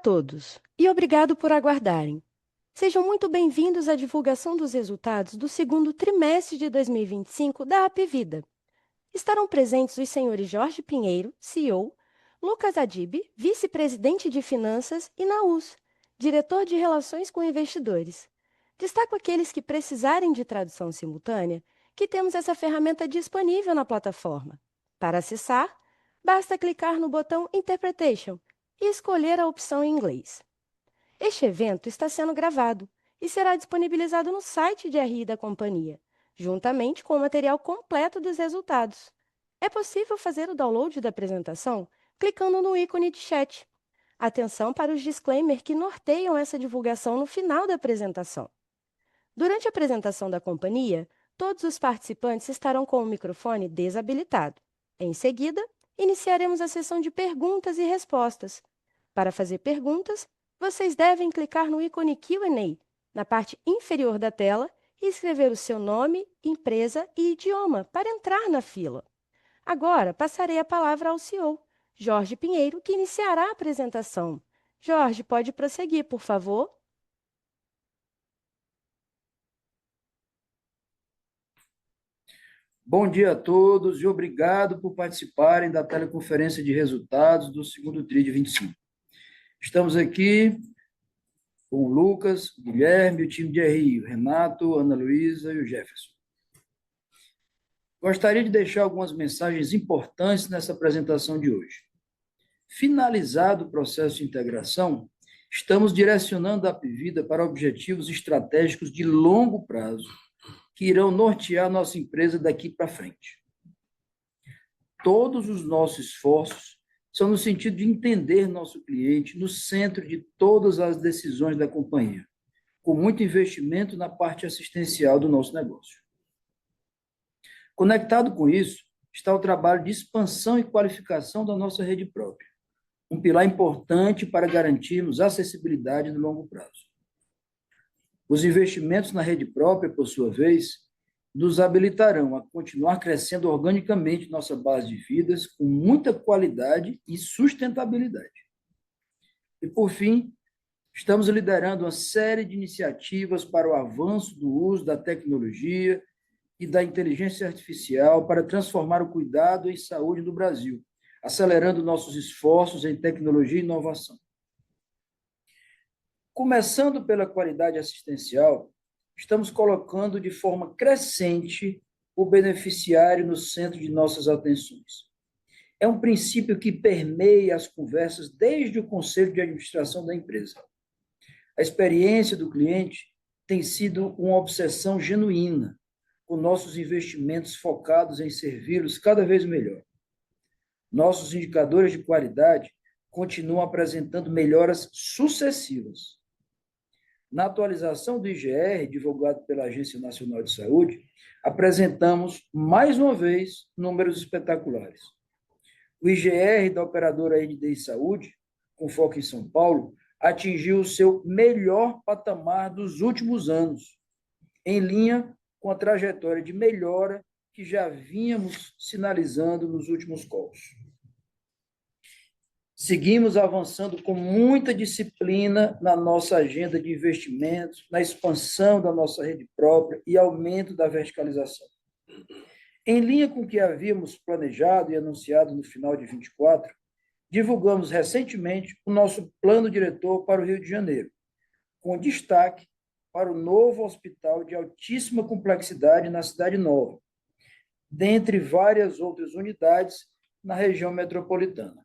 todos e obrigado por aguardarem. Sejam muito bem-vindos à divulgação dos resultados do segundo trimestre de 2025 da Apvida. Estarão presentes os senhores Jorge Pinheiro, CEO, Lucas Adib, vice-presidente de Finanças, e Naus, diretor de Relações com Investidores. Destaco aqueles que precisarem de tradução simultânea, que temos essa ferramenta disponível na plataforma. Para acessar, basta clicar no botão Interpretation e escolher a opção em inglês. Este evento está sendo gravado e será disponibilizado no site de RI da companhia, juntamente com o material completo dos resultados. É possível fazer o download da apresentação clicando no ícone de chat. Atenção para os disclaimers que norteiam essa divulgação no final da apresentação. Durante a apresentação da companhia, todos os participantes estarão com o microfone desabilitado. Em seguida, iniciaremos a sessão de perguntas e respostas. Para fazer perguntas, vocês devem clicar no ícone Q&A na parte inferior da tela e escrever o seu nome, empresa e idioma para entrar na fila. Agora, passarei a palavra ao CEO, Jorge Pinheiro, que iniciará a apresentação. Jorge, pode prosseguir, por favor? Bom dia a todos e obrigado por participarem da teleconferência de resultados do segundo TRI de 25. Estamos aqui com o Lucas, o Guilherme, o time de RI, o Renato, a Ana Luísa e o Jefferson. Gostaria de deixar algumas mensagens importantes nessa apresentação de hoje. Finalizado o processo de integração, estamos direcionando a Apvida para objetivos estratégicos de longo prazo, que irão nortear nossa empresa daqui para frente. Todos os nossos esforços são no sentido de entender nosso cliente no centro de todas as decisões da companhia, com muito investimento na parte assistencial do nosso negócio. Conectado com isso, está o trabalho de expansão e qualificação da nossa rede própria, um pilar importante para garantirmos acessibilidade no longo prazo. Os investimentos na rede própria, por sua vez, nos habilitarão a continuar crescendo organicamente nossa base de vidas com muita qualidade e sustentabilidade. E, por fim, estamos liderando uma série de iniciativas para o avanço do uso da tecnologia e da inteligência artificial para transformar o cuidado em saúde no Brasil, acelerando nossos esforços em tecnologia e inovação. Começando pela qualidade assistencial, estamos colocando de forma crescente o beneficiário no centro de nossas atenções. É um princípio que permeia as conversas desde o conselho de administração da empresa. A experiência do cliente tem sido uma obsessão genuína, com nossos investimentos focados em servi-los cada vez melhor. Nossos indicadores de qualidade continuam apresentando melhoras sucessivas. Na atualização do IGR, divulgado pela Agência Nacional de Saúde, apresentamos, mais uma vez, números espetaculares. O IGR da operadora NDI Saúde, com foco em São Paulo, atingiu o seu melhor patamar dos últimos anos, em linha com a trajetória de melhora que já vínhamos sinalizando nos últimos calls. Seguimos avançando com muita disciplina na nossa agenda de investimentos, na expansão da nossa rede própria e aumento da verticalização. Em linha com o que havíamos planejado e anunciado no final de 24, divulgamos recentemente o nosso plano diretor para o Rio de Janeiro, com destaque para o novo hospital de altíssima complexidade na Cidade Nova, dentre várias outras unidades na região metropolitana.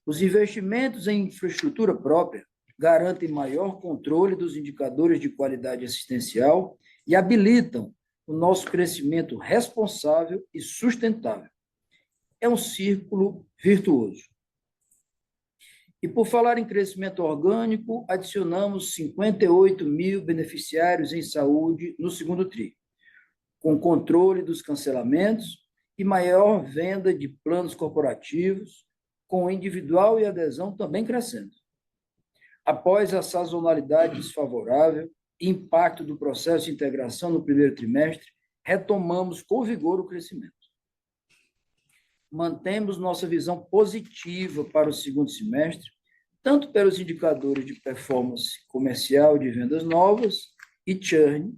Os investimentos em infraestrutura própria garantem maior controle dos indicadores de qualidade assistencial e habilitam o nosso crescimento responsável e sustentável. É um círculo virtuoso. E por falar em crescimento orgânico, adicionamos 58 mil beneficiários em saúde no segundo TRI, com controle dos cancelamentos e maior venda de planos corporativos, com o individual e adesão também crescendo. Após a sazonalidade desfavorável e impacto do processo de integração no primeiro trimestre, retomamos com vigor o crescimento. Mantemos nossa visão positiva para o segundo semestre, tanto pelos indicadores de performance comercial de vendas novas e churn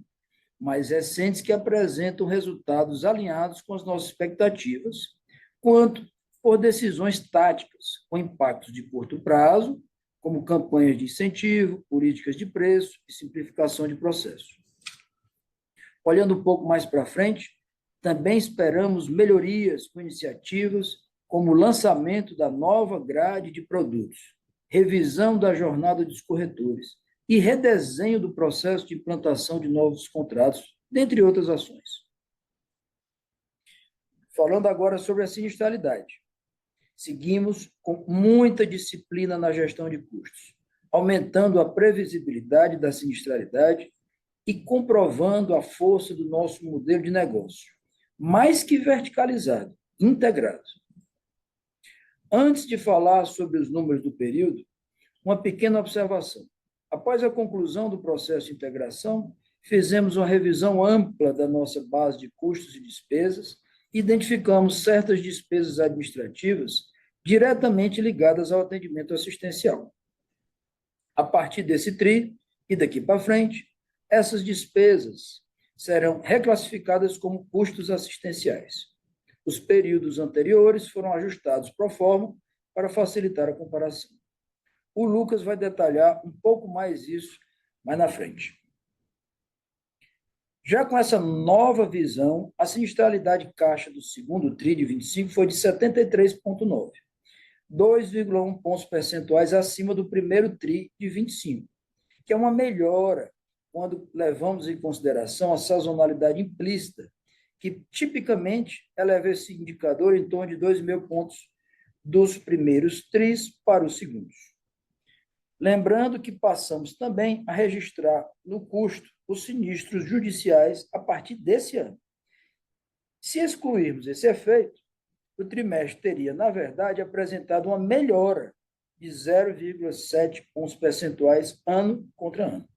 mais recentes que apresentam resultados alinhados com as nossas expectativas, quanto por decisões táticas com impactos de curto prazo, como campanhas de incentivo, políticas de preço e simplificação de processos. Olhando um pouco mais para frente, também esperamos melhorias com iniciativas como o lançamento da nova grade de produtos, revisão da jornada dos corretores e redesenho do processo de implantação de novos contratos, dentre outras ações. Falando agora sobre a sinistralidade. Seguimos com muita disciplina na gestão de custos, aumentando a previsibilidade da sinistralidade e comprovando a força do nosso modelo de negócio, mais que verticalizado, integrado. Antes de falar sobre os números do período, uma pequena observação. Após a conclusão do processo de integração, fizemos uma revisão ampla da nossa base de custos e despesas e identificamos certas despesas administrativas diretamente ligadas ao atendimento assistencial. A partir desse TRI e daqui para frente, essas despesas serão reclassificadas como custos assistenciais. Os períodos anteriores foram ajustados pro forma para facilitar a comparação. O Lucas vai detalhar um pouco mais isso mais na frente. Já com essa nova visão, a sinistralidade caixa do segundo TRI de 25 foi de 73,9, 2,1 pontos percentuais acima do primeiro TRI de 25, que é uma melhora quando levamos em consideração a sazonalidade implícita, que tipicamente eleva esse indicador em torno de 2,5 pontos dos primeiros TRIs para os segundos. Lembrando que passamos também a registrar no custo os sinistros judiciais a partir desse ano. Se excluirmos esse efeito, o trimestre teria, na verdade, apresentado uma melhora de 0,7 pontos percentuais ano contra ano.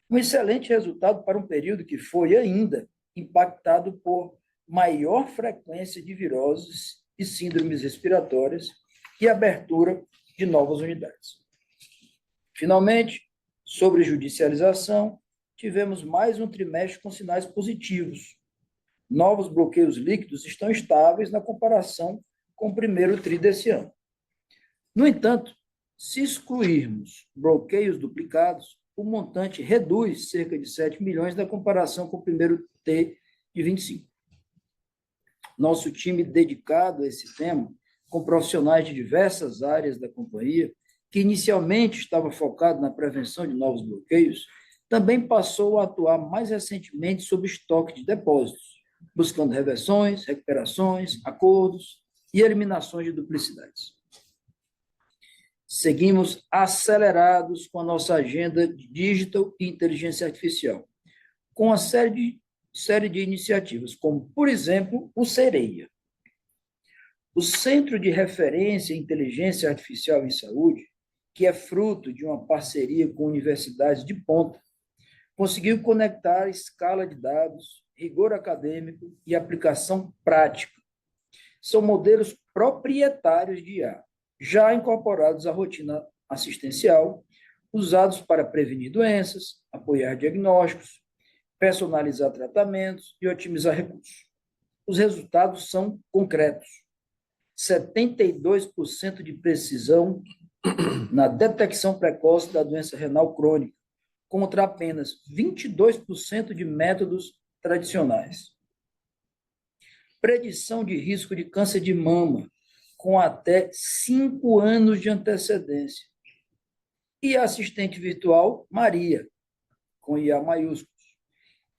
Um excelente resultado para um período que foi ainda impactado por maior frequência de viroses e síndromes respiratórias e abertura de novas unidades. Finalmente, sobre judicialização, tivemos mais um trimestre com sinais positivos. Novos bloqueios líquidos estão estáveis na comparação com o primeiro TRI desse ano. No entanto, se excluirmos bloqueios duplicados, o montante reduz cerca de 7 milhões na comparação com o primeiro T de 25. Nosso time dedicado a esse tema, com profissionais de diversas áreas da companhia, que inicialmente estava focado na prevenção de novos bloqueios, também passou a atuar mais recentemente sobre estoque de depósitos, buscando reversões, recuperações, acordos e eliminações de duplicidades. Seguimos acelerados com a nossa agenda de digital e inteligência artificial, com uma série de iniciativas, como, por exemplo, o Sereia. O Centro de Referência em Inteligência Artificial em Saúde, que é fruto de uma parceria com universidades de ponta, conseguiu conectar escala de dados, rigor acadêmico e aplicação prática. São modelos proprietários de IA, já incorporados à rotina assistencial, usados para prevenir doenças, apoiar diagnósticos, personalizar tratamentos e otimizar recursos. Os resultados são concretos. 72% de precisão na detecção precoce da doença renal crônica, contra apenas 22% de métodos tradicionais. Predição de risco de câncer de mama, com até 5 anos de antecedência. E a assistente virtual Maria, com IA maiúsculos,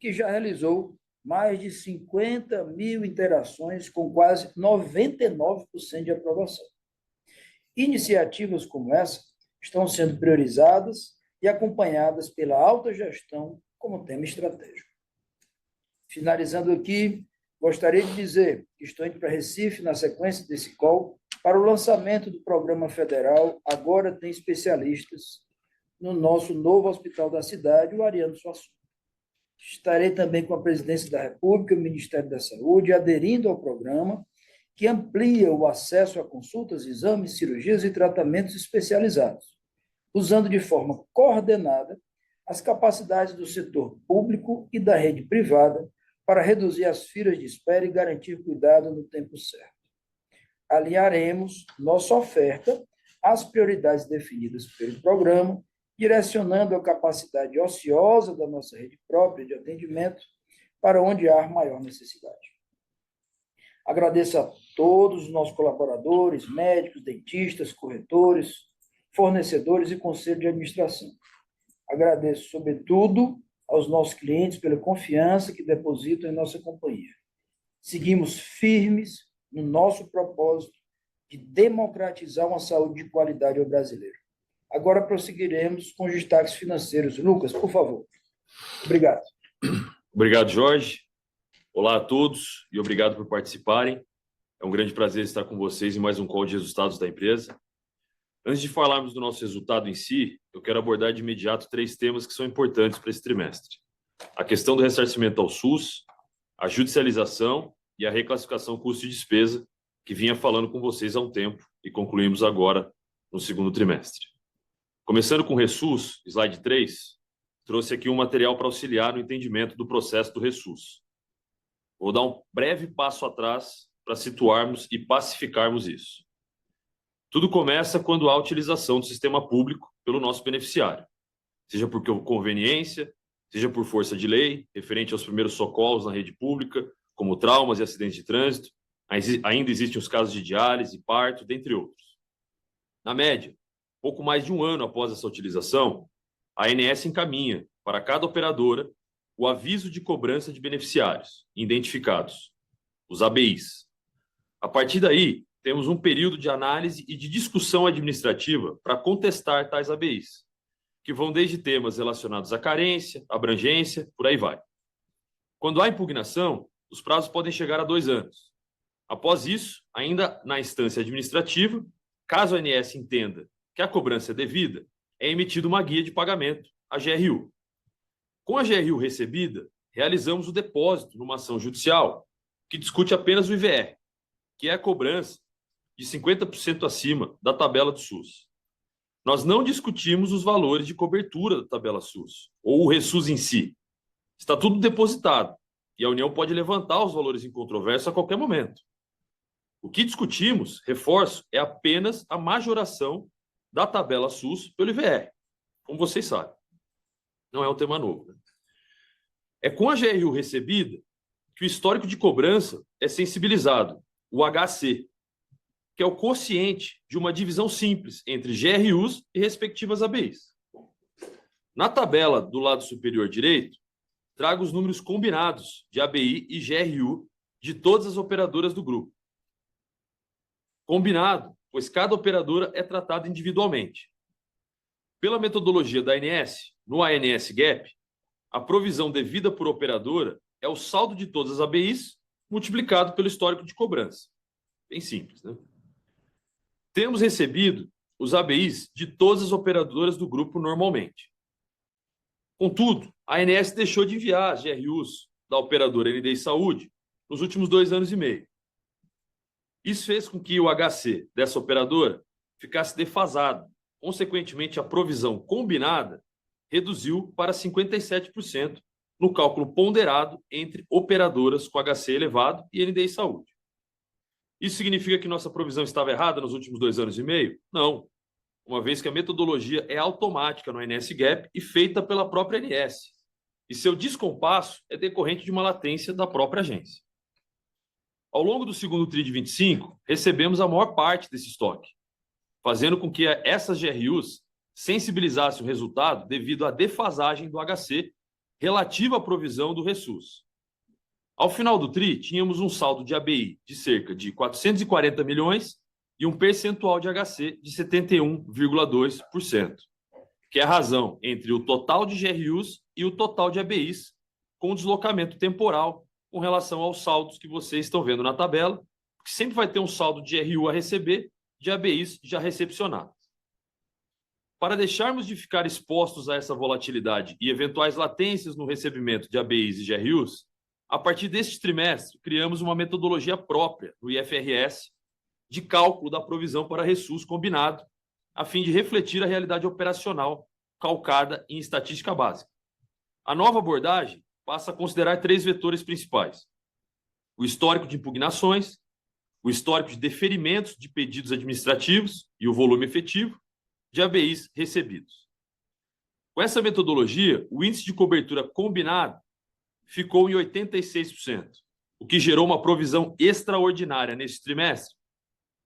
que já realizou mais de 50 mil interações com quase 99% de aprovação. Iniciativas como essa estão sendo priorizadas e acompanhadas pela alta gestão como tema estratégico. Finalizando aqui, gostaria de dizer que estou indo para Recife na sequência desse call para o lançamento do programa federal Agora Tem Especialistas no nosso novo hospital da cidade, o Ariano Suassuna. Estarei também com a Presidência da República, o Ministério da Saúde, aderindo ao programa que amplia o acesso a consultas, exames, cirurgias e tratamentos especializados, usando de forma coordenada as capacidades do setor público e da rede privada para reduzir as filas de espera e garantir cuidado no tempo certo. Alinharemos nossa oferta às prioridades definidas pelo programa, direcionando a capacidade ociosa da nossa rede própria de atendimento para onde há maior necessidade. Agradeço a todos os nossos colaboradores, médicos, dentistas, corretores, fornecedores e conselho de administração. Agradeço, sobretudo, aos nossos clientes pela confiança que depositam em nossa companhia. Seguimos firmes no nosso propósito de democratizar uma saúde de qualidade ao brasileiro. Agora prosseguiremos com os destaques financeiros. Lucas, por favor. Obrigado. Obrigado, Jorge. Olá a todos e obrigado por participarem. É um grande prazer estar com vocês em mais um call de resultados da empresa. Antes de falarmos do nosso resultado em si, eu quero abordar de imediato 3 temas que são importantes para esse trimestre. A questão do ressarcimento ao SUS, a judicialização e a reclassificação custo e despesa, que vinha falando com vocês há um tempo e concluímos agora no segundo trimestre. Começando com o RESUS, slide 3, trouxe aqui um material para auxiliar no entendimento do processo do RESUS. Vou dar um breve passo atrás para situarmos e pacificarmos isso. Tudo começa quando há a utilização do sistema público pelo nosso beneficiário, seja por conveniência, seja por força de lei, referente aos primeiros socorros na rede pública, como traumas e acidentes de trânsito, ainda existem os casos de diálise, parto, dentre outros. Na média, pouco mais de um ano após essa utilização, a ANS encaminha para cada operadora o aviso de cobrança de beneficiários identificados, os ABIs. A partir daí, temos um período de análise e de discussão administrativa para contestar tais ABIs, que vão desde temas relacionados à carência, abrangência, por aí vai. Quando há impugnação, os prazos podem chegar a 2 anos. Após isso, ainda na instância administrativa, caso a ANS entenda que a cobrança é devida, é emitida uma guia de pagamento, a GRU. Com a GRU recebida, realizamos o depósito numa ação judicial que discute apenas o IVR, que é a cobrança de 50% acima da tabela do SUS. Nós não discutimos os valores de cobertura da tabela SUS, ou o RESUS em si. Está tudo depositado, e a União pode levantar os valores em controvérsia a qualquer momento. O que discutimos, reforço, é apenas a majoração da tabela SUS pelo IVR, como vocês sabem. Não é um tema novo. Né? É com a GRU recebida que o histórico de cobrança é sensibilizado, o HC, que é o quociente de uma divisão simples entre GRUs e respectivas ABIs. Na tabela do lado superior direito, trago os números combinados de ABI e GRU de todas as operadoras do grupo. Combinado, pois cada operadora é tratada individualmente. Pela metodologia da ANS, no ANS Gap, a provisão devida por operadora é o saldo de todas as ABIs multiplicado pelo histórico de cobrança. Bem simples, né? Temos recebido os ABIs de todas as operadoras do grupo normalmente. Contudo, a ANS deixou de enviar as GRUs da operadora ND Saúde nos últimos 2 anos e meio. Isso fez com que o HC dessa operadora ficasse defasado. Consequentemente, a provisão combinada reduziu para 57% no cálculo ponderado entre operadoras com HC elevado e ND Saúde. Isso significa que nossa provisão estava errada nos últimos 2 anos e meio? Não, uma vez que a metodologia é automática no ANS Gap e feita pela própria ANS, e seu descompasso é decorrente de uma latência da própria agência. Ao longo do segundo TRI de 25, recebemos a maior parte desse estoque, fazendo com que essas GRUs sensibilizassem o resultado devido à defasagem do HC relativa à provisão do RESUS. Ao final do TRI, tínhamos um saldo de ABI de cerca de 440 milhões e um percentual de HC de 71,2%, que é a razão entre o total de GRUs e o total de ABIs, com deslocamento temporal com relação aos saldos que vocês estão vendo na tabela, que sempre vai ter um saldo de GRU a receber, de ABIs já recepcionados. Para deixarmos de ficar expostos a essa volatilidade e eventuais latências no recebimento de ABIs e GRUs, A partir deste trimestre, criamos uma metodologia própria no IFRS de cálculo da provisão para ressus combinado, a fim de refletir a realidade operacional calcada em estatística básica. A nova abordagem passa a considerar 3 vetores principais: o histórico de impugnações, o histórico de deferimentos de pedidos administrativos e o volume efetivo de ABIs recebidos. Com essa metodologia, o índice de cobertura combinado ficou em 86%, o que gerou uma provisão extraordinária neste trimestre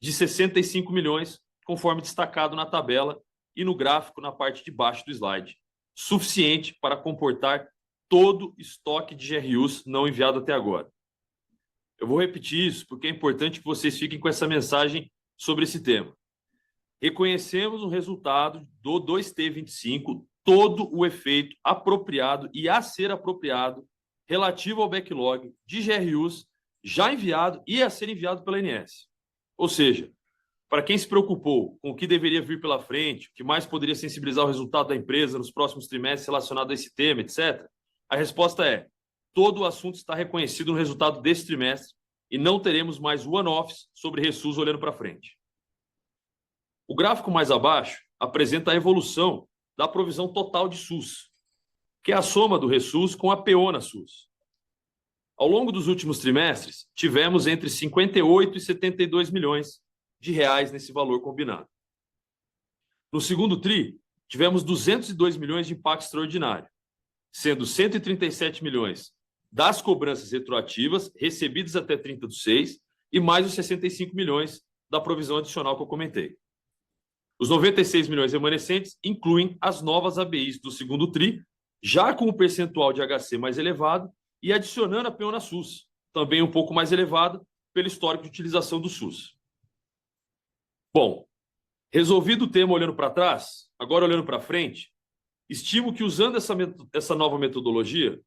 de 65 milhões, conforme destacado na tabela e no gráfico na parte de baixo do slide, suficiente para comportar todo estoque de GRUs não enviado até agora. Eu vou repetir isso porque é importante que vocês fiquem com essa mensagem sobre esse tema. Reconhecemos o resultado do 2T25, todo o efeito apropriado e a ser apropriado relativo ao backlog de GRUs já enviado e a ser enviado pela ANS. Ou seja, para quem se preocupou com o que deveria vir pela frente, o que mais poderia sensibilizar o resultado da empresa nos próximos trimestres relacionado a esse tema, etc., a resposta é: todo o assunto está reconhecido no resultado desse trimestre e não teremos mais one-offs sobre ressus olhando para frente. O gráfico mais abaixo apresenta a evolução da provisão total de SUS, que é a soma do ressus com a PO na SUS. Ao longo dos últimos trimestres, tivemos entre 58 e 72 milhões de reais nesse valor combinado. No segundo TRI, tivemos 202 milhões de impacto extraordinário, sendo 137 milhões das cobranças retroativas recebidas até 30/6 e mais os 65 milhões da provisão adicional que eu comentei. Os 96 milhões remanescentes incluem as novas ABIs do segundo TRI, já com o percentual de HC mais elevado e adicionando a PO na SUS, também um pouco mais elevado pelo histórico de utilização do SUS. Bom, resolvido o tema olhando para trás, agora olhando para frente, estimo que usando essa nova metodologia,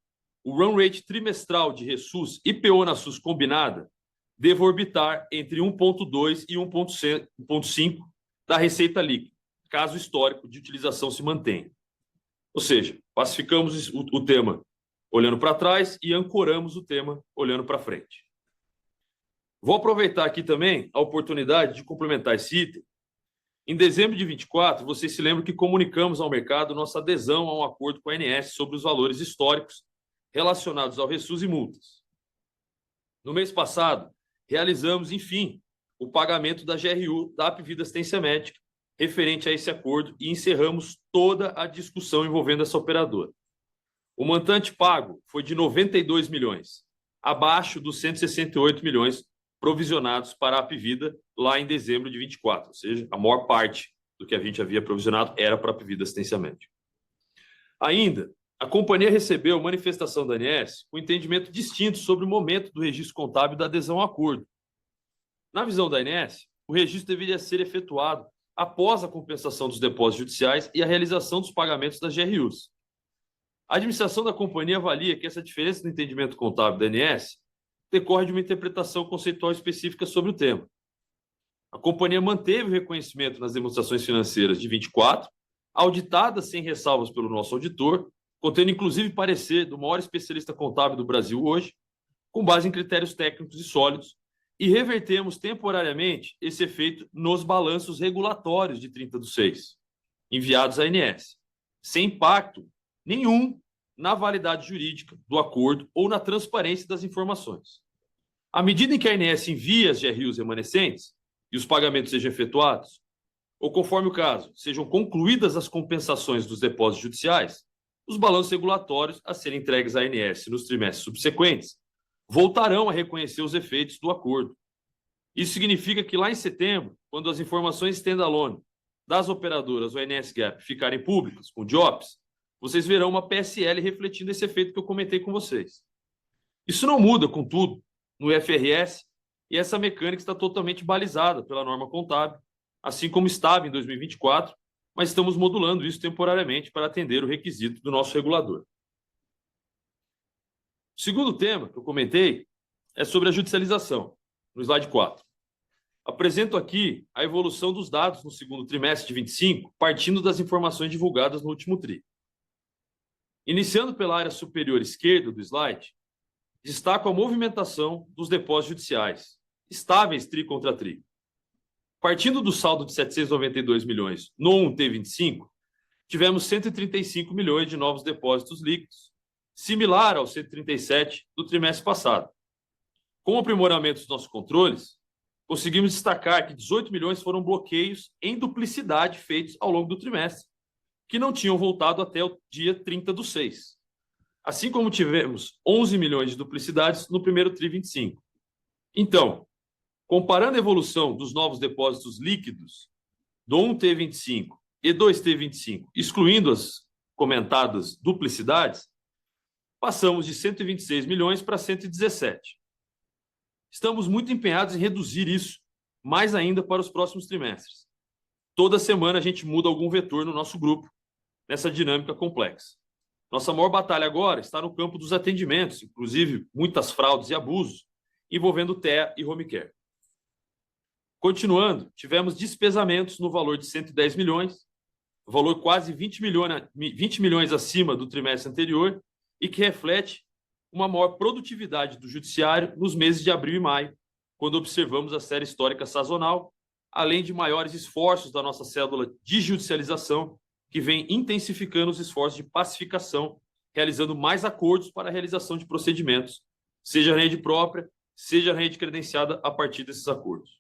o run rate trimestral de ressus e PO na SUS combinada deva orbitar entre 1,2 e 1,5 da receita líquida, caso o histórico de utilização se mantenha. Ou seja, pacificamos o tema olhando para trás e ancoramos o tema olhando para frente. Vou aproveitar aqui também a oportunidade de complementar esse item. Em dezembro de 24, vocês se lembram que comunicamos ao mercado nossa adesão a um acordo com a ANS sobre os valores históricos relacionados ao ressus e multas. No mês passado, realizamos, enfim, o pagamento da GRU da Apvida Assistência Médica referente a esse acordo e encerramos toda a discussão envolvendo essa operadora. O montante pago foi de 92 milhões, abaixo dos 168 milhões provisionados para a Apvida lá em dezembro de 24, ou seja, a maior parte do que a gente havia provisionado era para a Apvida Assistência Médica. Ainda, a companhia recebeu manifestação da ANS com entendimento distinto sobre o momento do registro contábil da adesão ao acordo. Na visão da ANS, o registro deveria ser efetuado após a compensação dos depósitos judiciais e a realização dos pagamentos das GRUs. A administração da companhia avalia que essa diferença no entendimento contábil da ANS decorre de uma interpretação conceitual específica sobre o tema. A companhia manteve o reconhecimento nas demonstrações financeiras de 24, auditadas sem ressalvas pelo nosso auditor, contendo inclusive parecer do maior especialista contábil do Brasil hoje, com base em critérios técnicos e sólidos, e revertemos temporariamente esse efeito nos balanços regulatórios de 30/6, enviados à ANS, sem impacto nenhum na validade jurídica do acordo ou na transparência das informações. À medida em que a ANS envia as GRUs remanescentes e os pagamentos sejam efetuados, ou conforme o caso, sejam concluídas as compensações dos depósitos judiciais, os balanços regulatórios a serem entregues à ANS nos trimestres subsequentes voltarão a reconhecer os efeitos do acordo. Isso significa que lá em setembro, quando as informações standalone das operadoras ou ANS Gap ficarem públicas, com JOPs, vocês verão uma PSL refletindo esse efeito que eu comentei com vocês. Isso não muda, contudo, no IFRS, e essa mecânica está totalmente balizada pela norma contábil, assim como estava em 2024, mas estamos modulando isso temporariamente para atender o requisito do nosso regulador. O segundo tema que eu comentei é sobre a judicialização, no slide 4. Apresento aqui a evolução dos dados no segundo trimestre de 25, partindo das informações divulgadas no último TRI. Iniciando pela área superior esquerda do slide, Destaco a movimentação dos depósitos judiciais, estáveis tri contra tri. Partindo do saldo de 792 milhões no 1T25, tivemos 135 milhões de novos depósitos líquidos, similar aos 137 do trimestre passado. Com o aprimoramento dos nossos controles, conseguimos destacar que 18 milhões foram bloqueios em duplicidade feitos ao longo do trimestre, que não tinham voltado até o dia 30/6. Assim como tivemos 11 milhões de duplicidades no primeiro TRI 25. Então, comparando a evolução dos novos depósitos líquidos do 1T25 e 2T25, excluindo as comentadas duplicidades, passamos de 126 milhões para 117. Estamos muito empenhados em reduzir isso mais ainda para os próximos trimestres. Toda semana a gente muda algum vetor no nosso grupo, nessa dinâmica complexa. Nossa maior batalha agora está no campo dos atendimentos, inclusive muitas fraudes e abusos, envolvendo TEA e home care. Continuando, tivemos despesamentos no valor de 110 milhões, valor quase 20 milhões acima do trimestre anterior e que reflete uma maior produtividade do judiciário nos meses de abril e maio, quando observamos a série histórica sazonal, além de maiores esforços da nossa cédula de judicialização, que vem intensificando os esforços de pacificação, realizando mais acordos para a realização de procedimentos, seja na rede própria, seja na rede credenciada a partir desses acordos.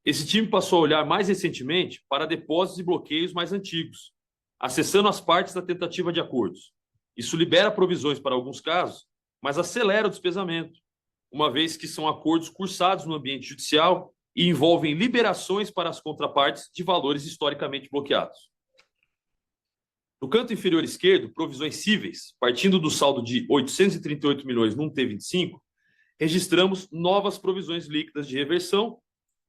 Esse time passou a olhar mais recentemente para depósitos e bloqueios mais antigos, acessando as partes da tentativa de acordos. Isso libera provisões para alguns casos, mas acelera o despesamento, uma vez que são acordos cursados no ambiente judicial e envolvem liberações para as contrapartes de valores historicamente bloqueados. No canto inferior esquerdo, provisões cíveis, partindo do saldo de 838 milhões no T25, registramos novas provisões líquidas de reversão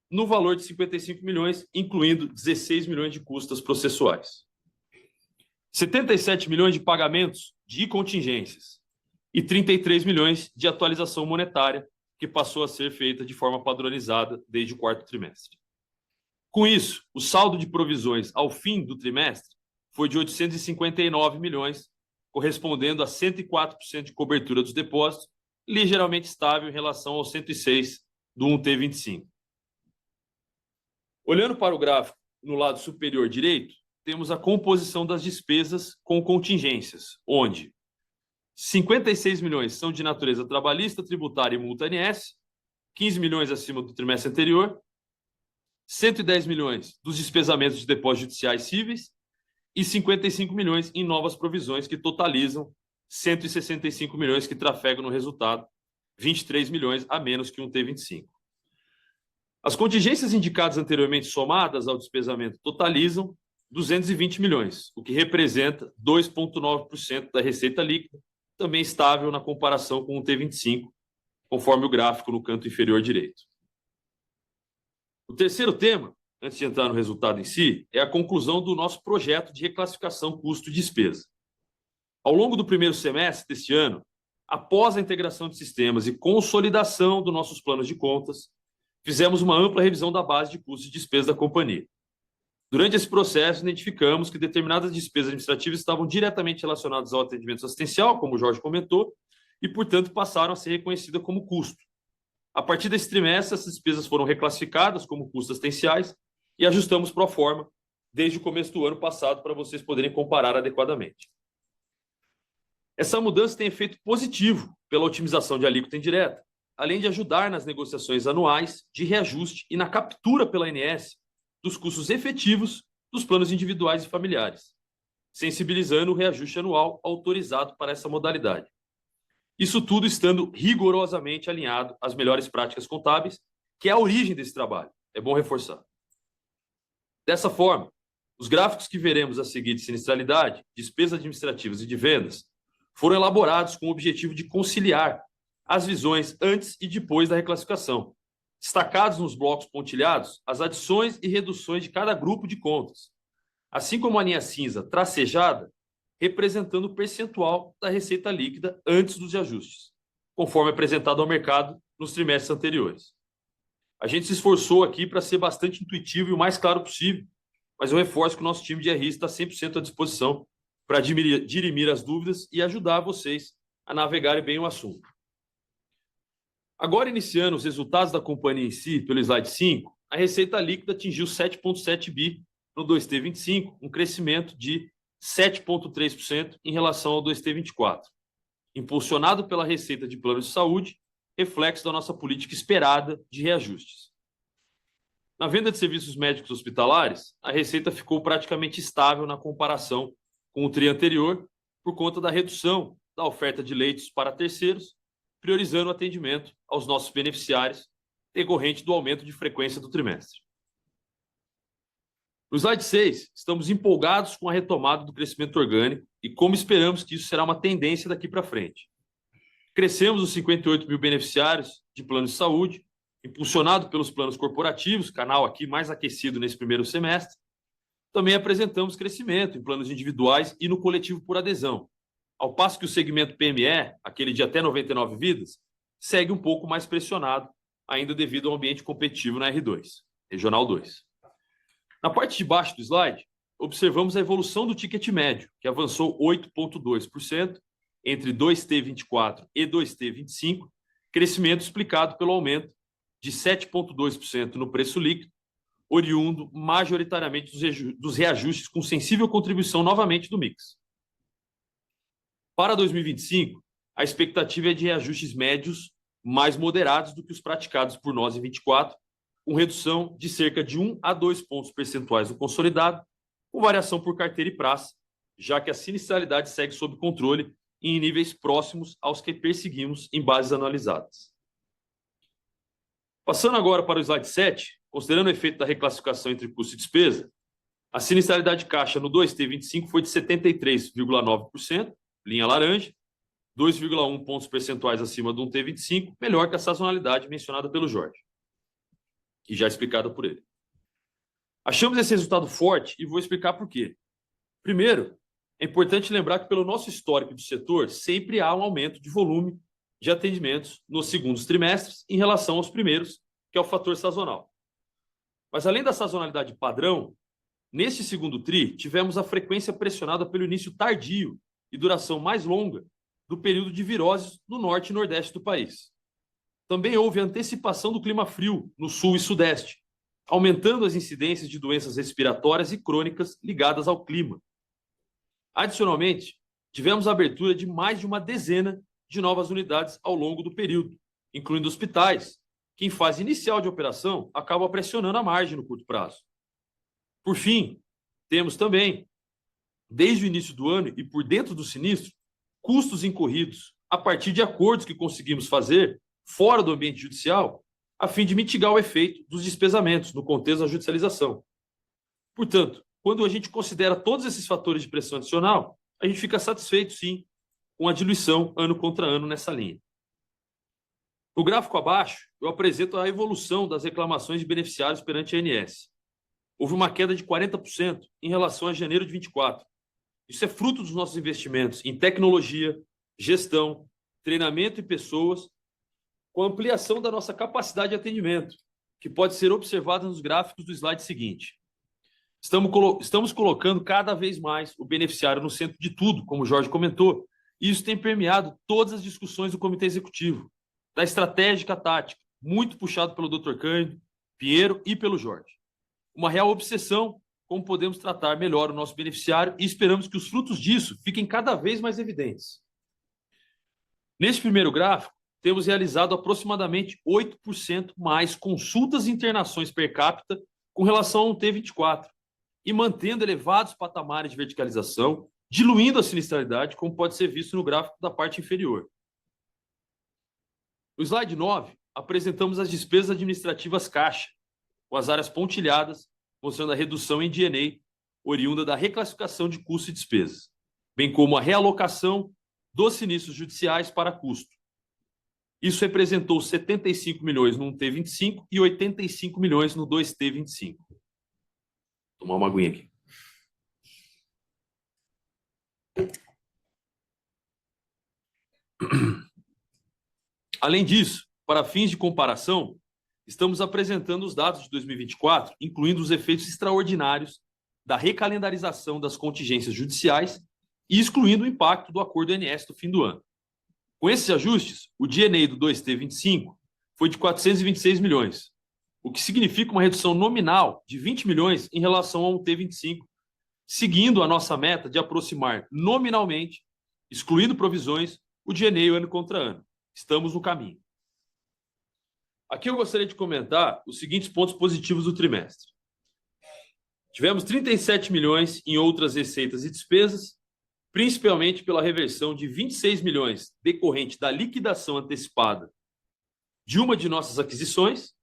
no valor de 55 milhões, incluindo 16 milhões de custas processuais. 77 milhões de pagamentos de contingências e 33 milhões de atualização monetária, que passou a ser feita de forma padronizada desde o quarto trimestre. Com isso, o saldo de provisões ao fim do trimestre foi de 859 milhões, correspondendo a 104% de cobertura dos depósitos, ligeiramente estável em relação aos 106 do 1T25. Olhando para o gráfico no lado superior direito, temos a composição das despesas com contingências, onde 56 milhões são de natureza trabalhista, tributária e multa ANS, 15 milhões acima do trimestre anterior, 110 milhões dos despesamentos de depósitos judiciais cíveis e 55 milhões em novas provisões, que totalizam 165 milhões, que trafegam no resultado, 23 milhões a menos que um T25. As contingências indicadas anteriormente somadas ao despesamento totalizam 220 milhões, o que representa 2,9% da receita líquida, também estável na comparação com o T25, conforme o gráfico no canto inferior direito. O terceiro tema, antes de entrar no resultado em si, é a conclusão do nosso projeto de reclassificação custo-despesa. Ao longo do primeiro semestre deste ano, após a integração de sistemas e consolidação dos nossos planos de contas, fizemos uma ampla revisão da base de custos e despesas da companhia. Durante esse processo, identificamos que determinadas despesas administrativas estavam diretamente relacionadas ao atendimento assistencial, como o Jorge comentou, e, portanto, passaram a ser reconhecidas como custo. A partir desse trimestre, essas despesas foram reclassificadas como custos assistenciais e ajustamos pro forma desde o começo do ano passado para vocês poderem comparar adequadamente. Essa mudança tem efeito positivo pela otimização de alíquota indireta, além de ajudar nas negociações anuais de reajuste e na captura pela ANS dos custos efetivos dos planos individuais e familiares, sensibilizando o reajuste anual autorizado para essa modalidade. Isso tudo estando rigorosamente alinhado às melhores práticas contábeis, que é a origem desse trabalho. É bom reforçar. Dessa forma, os gráficos que veremos a seguir de sinistralidade, despesas administrativas e de vendas foram elaborados com o objetivo de conciliar as visões antes e depois da reclassificação, destacados nos blocos pontilhados as adições e reduções de cada grupo de contas, assim como a linha cinza tracejada, representando o percentual da receita líquida antes dos ajustes, conforme apresentado ao mercado nos trimestres anteriores. A gente se esforçou aqui para ser bastante intuitivo e o mais claro possível, mas eu reforço que o nosso time de RI está 100% à disposição para dirimir as dúvidas e ajudar vocês a navegarem bem o assunto. Agora, iniciando os resultados da companhia em si, pelo slide 5, a receita líquida atingiu 7,7 bi no 2T25, um crescimento de 7,3% em relação ao 2T24, impulsionado pela receita de planos de saúde, reflexo da nossa política esperada de reajustes. Na venda de serviços médicos hospitalares, a receita ficou praticamente estável na comparação com o tri anterior, por conta da redução da oferta de leitos para terceiros, priorizando o atendimento aos nossos beneficiários, decorrente do aumento de frequência do trimestre. No slide 6, estamos empolgados com a retomada do crescimento orgânico e como esperamos que isso será uma tendência daqui para frente. Crescemos os 58 mil beneficiários de planos de saúde, impulsionado pelos planos corporativos, canal aqui mais aquecido nesse primeiro semestre. Também apresentamos crescimento em planos individuais e no coletivo por adesão, ao passo que o segmento PME, aquele de até 99 vidas, segue um pouco mais pressionado, ainda devido ao ambiente competitivo na R2, Regional 2. Na parte de baixo do slide, observamos a evolução do ticket médio, que avançou 8,2% entre 2T24 e 2T25, crescimento explicado pelo aumento de 7,2% no preço líquido, oriundo majoritariamente dos reajustes com sensível contribuição novamente do mix. Para 2025, a expectativa é de reajustes médios mais moderados do que os praticados por nós em 24, com redução de cerca de 1 a 2 pontos percentuais no consolidado, com variação por carteira e praça, já que a sinistralidade segue sob controle e em níveis próximos aos que perseguimos em bases analisadas. Passando agora para o slide 7, considerando o efeito da reclassificação entre custo e despesa, a sinistralidade caixa no 2T25 foi de 73,9%, linha laranja, 2,1 pontos percentuais acima do 1T25, melhor que a sazonalidade mencionada pelo Jorge, e já explicada por ele. Achamos esse resultado forte e vou explicar por quê. Primeiro, é importante lembrar que pelo nosso histórico do setor, sempre há um aumento de volume de atendimentos nos segundos trimestres em relação aos primeiros, que é o fator sazonal. Mas além da sazonalidade padrão, neste segundo tri, tivemos a frequência pressionada pelo início tardio e duração mais longa do período de viroses no norte e nordeste do país. Também houve antecipação do clima frio no sul e sudeste, aumentando as incidências de doenças respiratórias e crônicas ligadas ao clima. Adicionalmente, tivemos a abertura de mais de uma dezena de novas unidades ao longo do período, incluindo hospitais, que em fase inicial de operação acabam pressionando a margem no curto prazo. Por fim, temos também, desde o início do ano e por dentro do sinistro, custos incorridos a partir de acordos que conseguimos fazer fora do ambiente judicial, a fim de mitigar o efeito dos despesamentos no contexto da judicialização. Portanto, quando a gente considera todos esses fatores de pressão adicional, a gente fica satisfeito, sim, com a diluição ano contra ano nessa linha. No gráfico abaixo, eu apresento a evolução das reclamações de beneficiários perante a ANS. Houve uma queda de 40% em relação a janeiro de 24. Isso é fruto dos nossos investimentos em tecnologia, gestão, treinamento e pessoas, com a ampliação da nossa capacidade de atendimento, que pode ser observada nos gráficos do slide seguinte. Estamos colocando cada vez mais o beneficiário no centro de tudo, como o Jorge comentou, e isso tem permeado todas as discussões do Comitê Executivo, da estratégica tática, muito puxado pelo Dr. Cândido, Pinheiro e pelo Jorge. Uma real obsessão como podemos tratar melhor o nosso beneficiário e esperamos que os frutos disso fiquem cada vez mais evidentes. Neste primeiro gráfico, temos realizado aproximadamente 8% mais consultas e internações per capita com relação ao T24 e mantendo elevados patamares de verticalização, diluindo a sinistralidade, como pode ser visto no gráfico da parte inferior. No slide 9, apresentamos as despesas administrativas caixa, com as áreas pontilhadas, mostrando a redução em D&A, oriunda da reclassificação de custos e despesas, bem como a realocação dos sinistros judiciais para custo. Isso representou 75 milhões no 1T25 e 85 milhões no 2T25. Vou tomar uma aguinha aqui. Além disso, para fins de comparação, estamos apresentando os dados de 2024, incluindo os efeitos extraordinários da recalendarização das contingências judiciais e excluindo o impacto do acordo ANS do fim do ano. Com esses ajustes, o D&A do 2T25 foi de 426 milhões, o que significa uma redução nominal de 20 milhões em relação ao T25, seguindo a nossa meta de aproximar nominalmente, excluindo provisões, o DNI ano contra ano. Estamos no caminho. Aqui eu gostaria de comentar os seguintes pontos positivos do trimestre. Tivemos 37 milhões em outras receitas e despesas, principalmente pela reversão de 26 milhões decorrente da liquidação antecipada de uma de nossas aquisições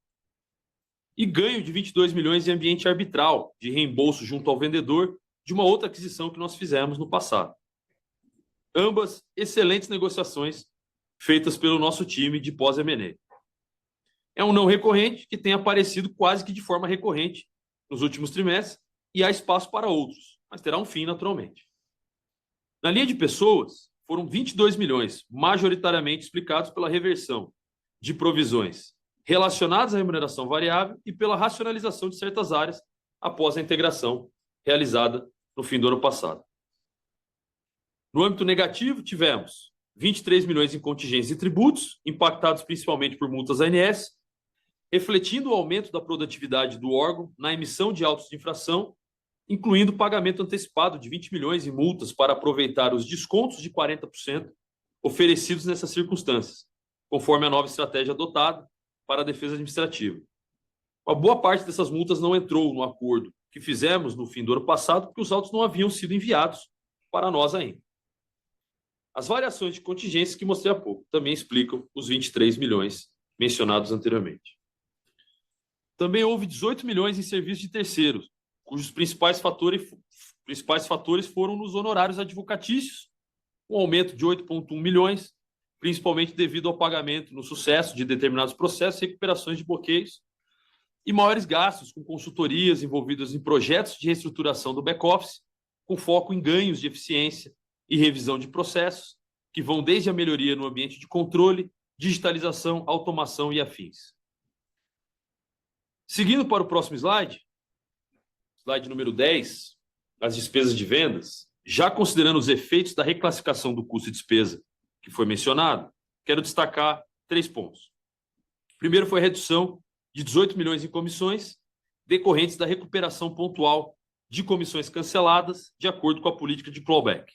e ganho de 22 milhões em ambiente arbitral, de reembolso junto ao vendedor de uma outra aquisição que nós fizemos no passado. Ambas excelentes negociações feitas pelo nosso time de pós-M&A. É um não recorrente que tem aparecido quase que de forma recorrente nos últimos trimestres e há espaço para outros, mas terá um fim naturalmente. Na linha de pessoas, foram 22 milhões, majoritariamente explicados pela reversão de provisões relacionadas à remuneração variável e pela racionalização de certas áreas após a integração realizada no fim do ano passado. No âmbito negativo, tivemos 23 milhões em contingentes e tributos, impactados principalmente por multas ANS, refletindo o aumento da produtividade do órgão na emissão de autos de infração, incluindo o pagamento antecipado de 20 milhões em multas para aproveitar os descontos de 40% oferecidos nessas circunstâncias, conforme a nova estratégia adotada para a defesa administrativa. Uma boa parte dessas multas não entrou no acordo que fizemos no fim do ano passado, porque os autos não haviam sido enviados para nós ainda. As variações de contingência que mostrei há pouco também explicam os 23 milhões mencionados anteriormente. Também houve 18 milhões em serviços de terceiros, cujos principais fatores foram nos honorários advocatícios, um aumento de 8,1 milhões, principalmente devido ao pagamento no sucesso de determinados processos e recuperações de bloqueios, e maiores gastos com consultorias envolvidas em projetos de reestruturação do back-office, com foco em ganhos de eficiência e revisão de processos, que vão desde a melhoria no ambiente de controle, digitalização, automação e afins. Seguindo para o próximo slide número 10, as despesas de vendas, já considerando os efeitos da reclassificação do custo de despesa que foi mencionado, quero destacar 3 pontos. Primeiro foi a redução de 18 milhões em comissões, decorrentes da recuperação pontual de comissões canceladas, de acordo com a política de clawback.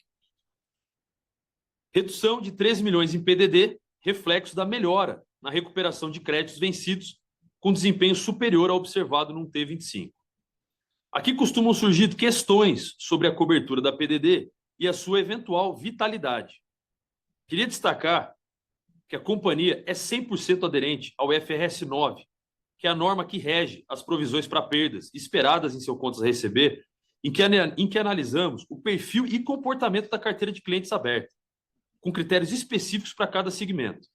Redução de 13 milhões em PDD, reflexo da melhora na recuperação de créditos vencidos, com desempenho superior ao observado num T25. Aqui costumam surgir questões sobre a cobertura da PDD e a sua eventual vitalidade. Queria destacar que a companhia é 100% aderente ao IFRS 9, que é a norma que rege as provisões para perdas esperadas em seu contas a receber, em que analisamos o perfil e comportamento da carteira de clientes aberta, com critérios específicos para cada segmento.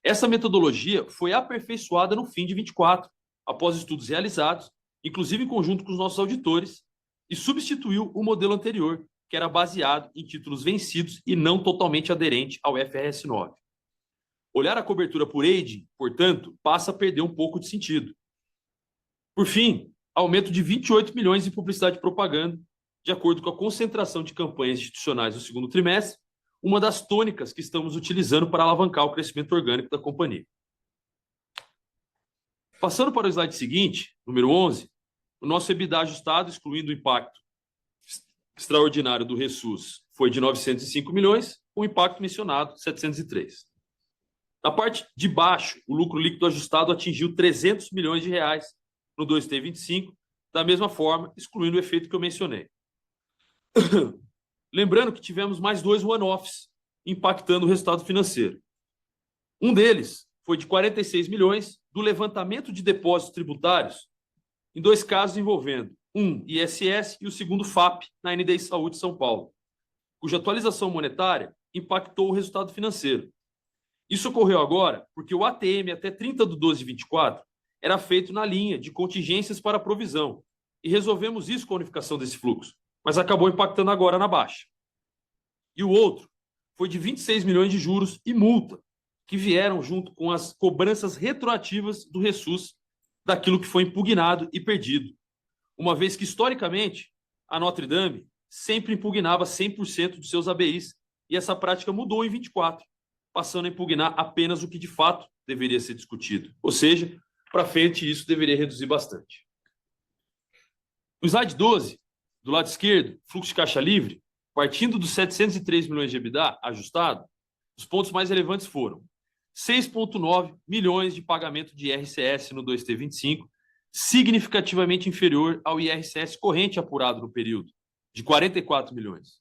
Essa metodologia foi aperfeiçoada no fim de 24, após estudos realizados, inclusive em conjunto com os nossos auditores, e substituiu o modelo anterior, que era baseado em títulos vencidos e não totalmente aderente ao IFRS 9. Olhar a cobertura por aging, portanto, passa a perder um pouco de sentido. Por fim, aumento de 28 milhões em publicidade e propaganda, de acordo com a concentração de campanhas institucionais no segundo trimestre, uma das tônicas que estamos utilizando para alavancar o crescimento orgânico da companhia. Passando para o slide seguinte, número 11, o nosso EBITDA ajustado, excluindo o impacto extraordinário do Ressus, foi de 905 milhões, com o impacto mencionado, 703. Na parte de baixo, o lucro líquido ajustado atingiu 300 milhões de reais no 2T25, da mesma forma, excluindo o efeito que eu mencionei. Lembrando que tivemos mais 2 one-offs impactando o resultado financeiro. Um deles foi de 46 milhões do levantamento de depósitos tributários, em 2 casos envolvendo um ISS e o segundo FAP na NDI Saúde São Paulo, cuja atualização monetária impactou o resultado financeiro. Isso ocorreu agora porque o ATM até 30/12/24 era feito na linha de contingências para provisão e resolvemos isso com a unificação desse fluxo, mas acabou impactando agora na baixa. E o outro foi de 26 milhões de juros e multa, que vieram junto com as cobranças retroativas do Ressus daquilo que foi impugnado e perdido, uma vez que, historicamente, a Notre Dame sempre impugnava 100% dos seus ABIs, e essa prática mudou em 24, passando a impugnar apenas o que de fato deveria ser discutido. Ou seja, para frente isso deveria reduzir bastante. No slide 12, do lado esquerdo, fluxo de caixa livre, partindo dos 703 milhões de EBITDA ajustado, os pontos mais relevantes foram 6,9 milhões de pagamento de IRCS no 2T25, significativamente inferior ao IRCS corrente apurado no período, de 44 milhões.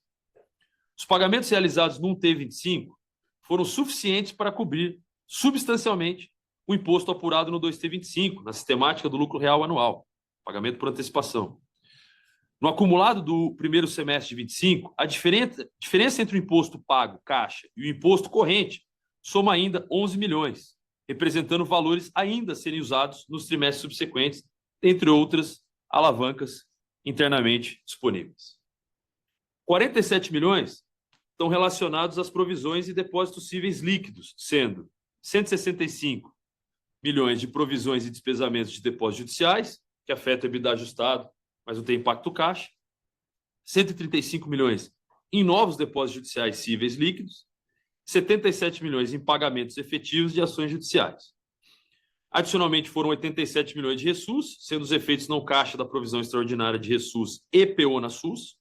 Os pagamentos realizados no 1T25 foram suficientes para cobrir substancialmente o imposto apurado no 2T25, na sistemática do lucro real anual, pagamento por antecipação. No acumulado do primeiro semestre de 25, a diferença entre o imposto pago, caixa, e o imposto corrente soma ainda 11 milhões, representando valores ainda a serem usados nos trimestres subsequentes, entre outras alavancas internamente disponíveis. 47 milhões estão relacionados às provisões e depósitos cíveis líquidos, sendo 165 milhões de provisões e despesamentos de depósitos judiciais, que afetam o EBITDA ajustado, mas não tem impacto caixa, 135 milhões em novos depósitos judiciais cíveis líquidos, 77 milhões em pagamentos efetivos de ações judiciais. Adicionalmente, foram 87 milhões de ressus, sendo os efeitos não caixa da provisão extraordinária de ressus e PO na SUS,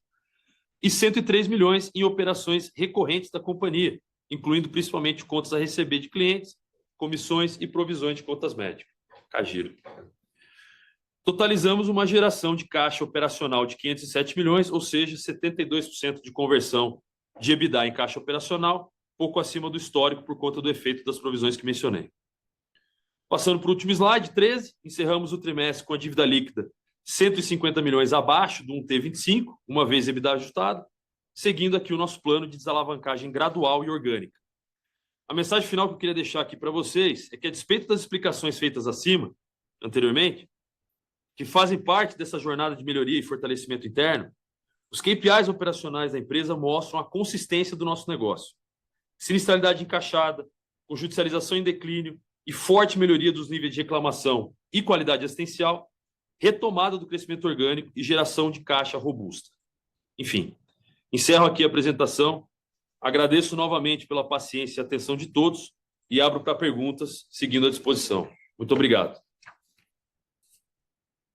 e 103 milhões em operações recorrentes da companhia, incluindo principalmente contas a receber de clientes, comissões e provisões de contas médicas. Cagiro. Totalizamos uma geração de caixa operacional de 507 milhões, ou seja, 72% de conversão de EBITDA em caixa operacional, pouco acima do histórico por conta do efeito das provisões que mencionei. Passando para o último slide, 13, encerramos o trimestre com a dívida líquida 150 milhões abaixo do 1T25, uma vez EBITDA ajustado, seguindo aqui o nosso plano de desalavancagem gradual e orgânica. A mensagem final que eu queria deixar aqui para vocês é que, a despeito das explicações feitas acima, anteriormente, que fazem parte dessa jornada de melhoria e fortalecimento interno, os KPIs operacionais da empresa mostram a consistência do nosso negócio. Sinistralidade encaixada, com judicialização em declínio e forte melhoria dos níveis de reclamação e qualidade assistencial, retomada do crescimento orgânico e geração de caixa robusta. Enfim, encerro aqui a apresentação, agradeço novamente pela paciência e atenção de todos e abro para perguntas, seguindo à disposição. Muito obrigado.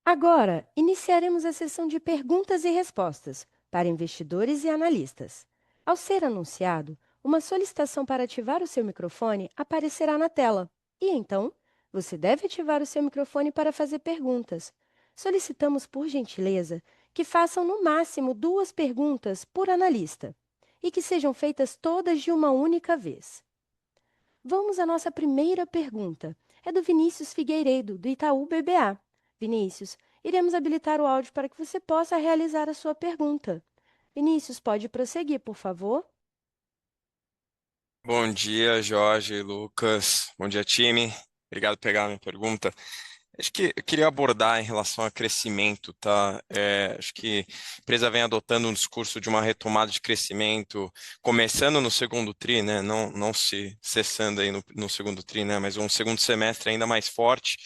Agora, iniciaremos a sessão de perguntas e respostas para investidores e analistas. Ao ser anunciado, uma solicitação para ativar o seu microfone aparecerá na tela e, então, você deve ativar o seu microfone para fazer perguntas. Solicitamos, por gentileza, que façam no máximo 2 perguntas por analista e que sejam feitas todas de uma única vez. Vamos à nossa primeira pergunta. É do Vinícius Figueiredo, do Itaú BBA. Vinícius, iremos habilitar o áudio para que você possa realizar a sua pergunta. Vinícius, pode prosseguir, por favor? Bom dia, Jorge, Lucas. Bom dia, time. Obrigado por pegar a minha pergunta. Acho que eu queria abordar em relação a crescimento, tá? Acho que a empresa vem adotando um discurso de uma retomada de crescimento, começando no segundo tri, né? Não se cessando aí no segundo tri, né? Mas um segundo semestre ainda mais forte.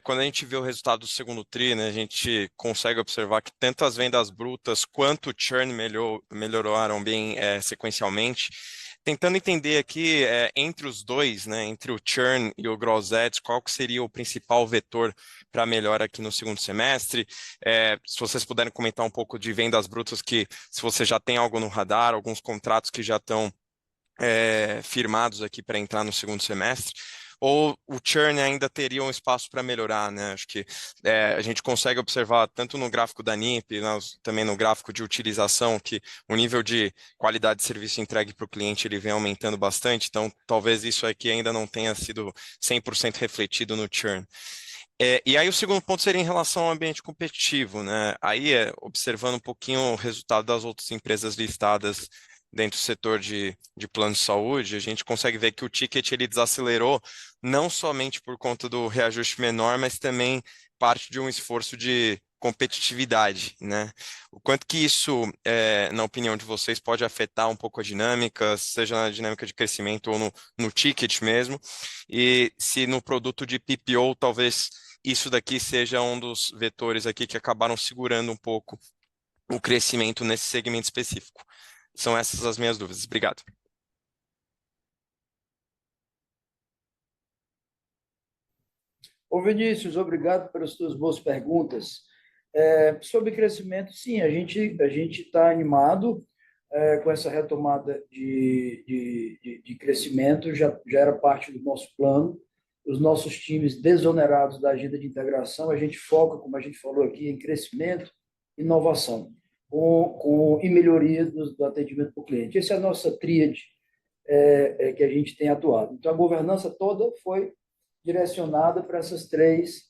Quando a gente vê o resultado do segundo tri, né, a gente consegue observar que tanto as vendas brutas quanto o churn melhoraram bem sequencialmente. Tentando entender aqui, entre os dois, né, entre o churn e o gross adds, qual que seria o principal vetor para melhora aqui no segundo semestre? Se vocês puderem comentar um pouco de vendas brutas, que se você já tem algo no radar, alguns contratos que já estão firmados aqui para entrar no segundo semestre, ou o churn ainda teria um espaço para melhorar, né? Acho que a gente consegue observar tanto no gráfico da NIP, também no gráfico de utilização, que o nível de qualidade de serviço entregue para o cliente ele vem aumentando bastante, então talvez isso aqui ainda não tenha sido 100% refletido no churn. E aí o segundo ponto seria em relação ao ambiente competitivo, né? Aí observando um pouquinho o resultado das outras empresas listadas dentro do setor de plano de saúde, a gente consegue ver que o ticket ele desacelerou não somente por conta do reajuste menor, mas também parte de um esforço de competitividade, né? O quanto que isso, na opinião de vocês, pode afetar um pouco a dinâmica, seja na dinâmica de crescimento ou no ticket mesmo, e se no produto de PPO, talvez isso daqui seja um dos vetores aqui que acabaram segurando um pouco o crescimento nesse segmento específico. São essas as minhas dúvidas. Obrigado. Ô, Vinícius, obrigado pelas suas boas perguntas. Sobre crescimento, sim, a gente está animado com essa retomada de crescimento, já era parte do nosso plano. Os nossos times desonerados da agenda de integração, a gente foca, como a gente falou aqui, em crescimento, inovação e melhoria do atendimento para o cliente. Essa é a nossa tríade que a gente tem atuado. Então, a governança toda foi direcionada para essas três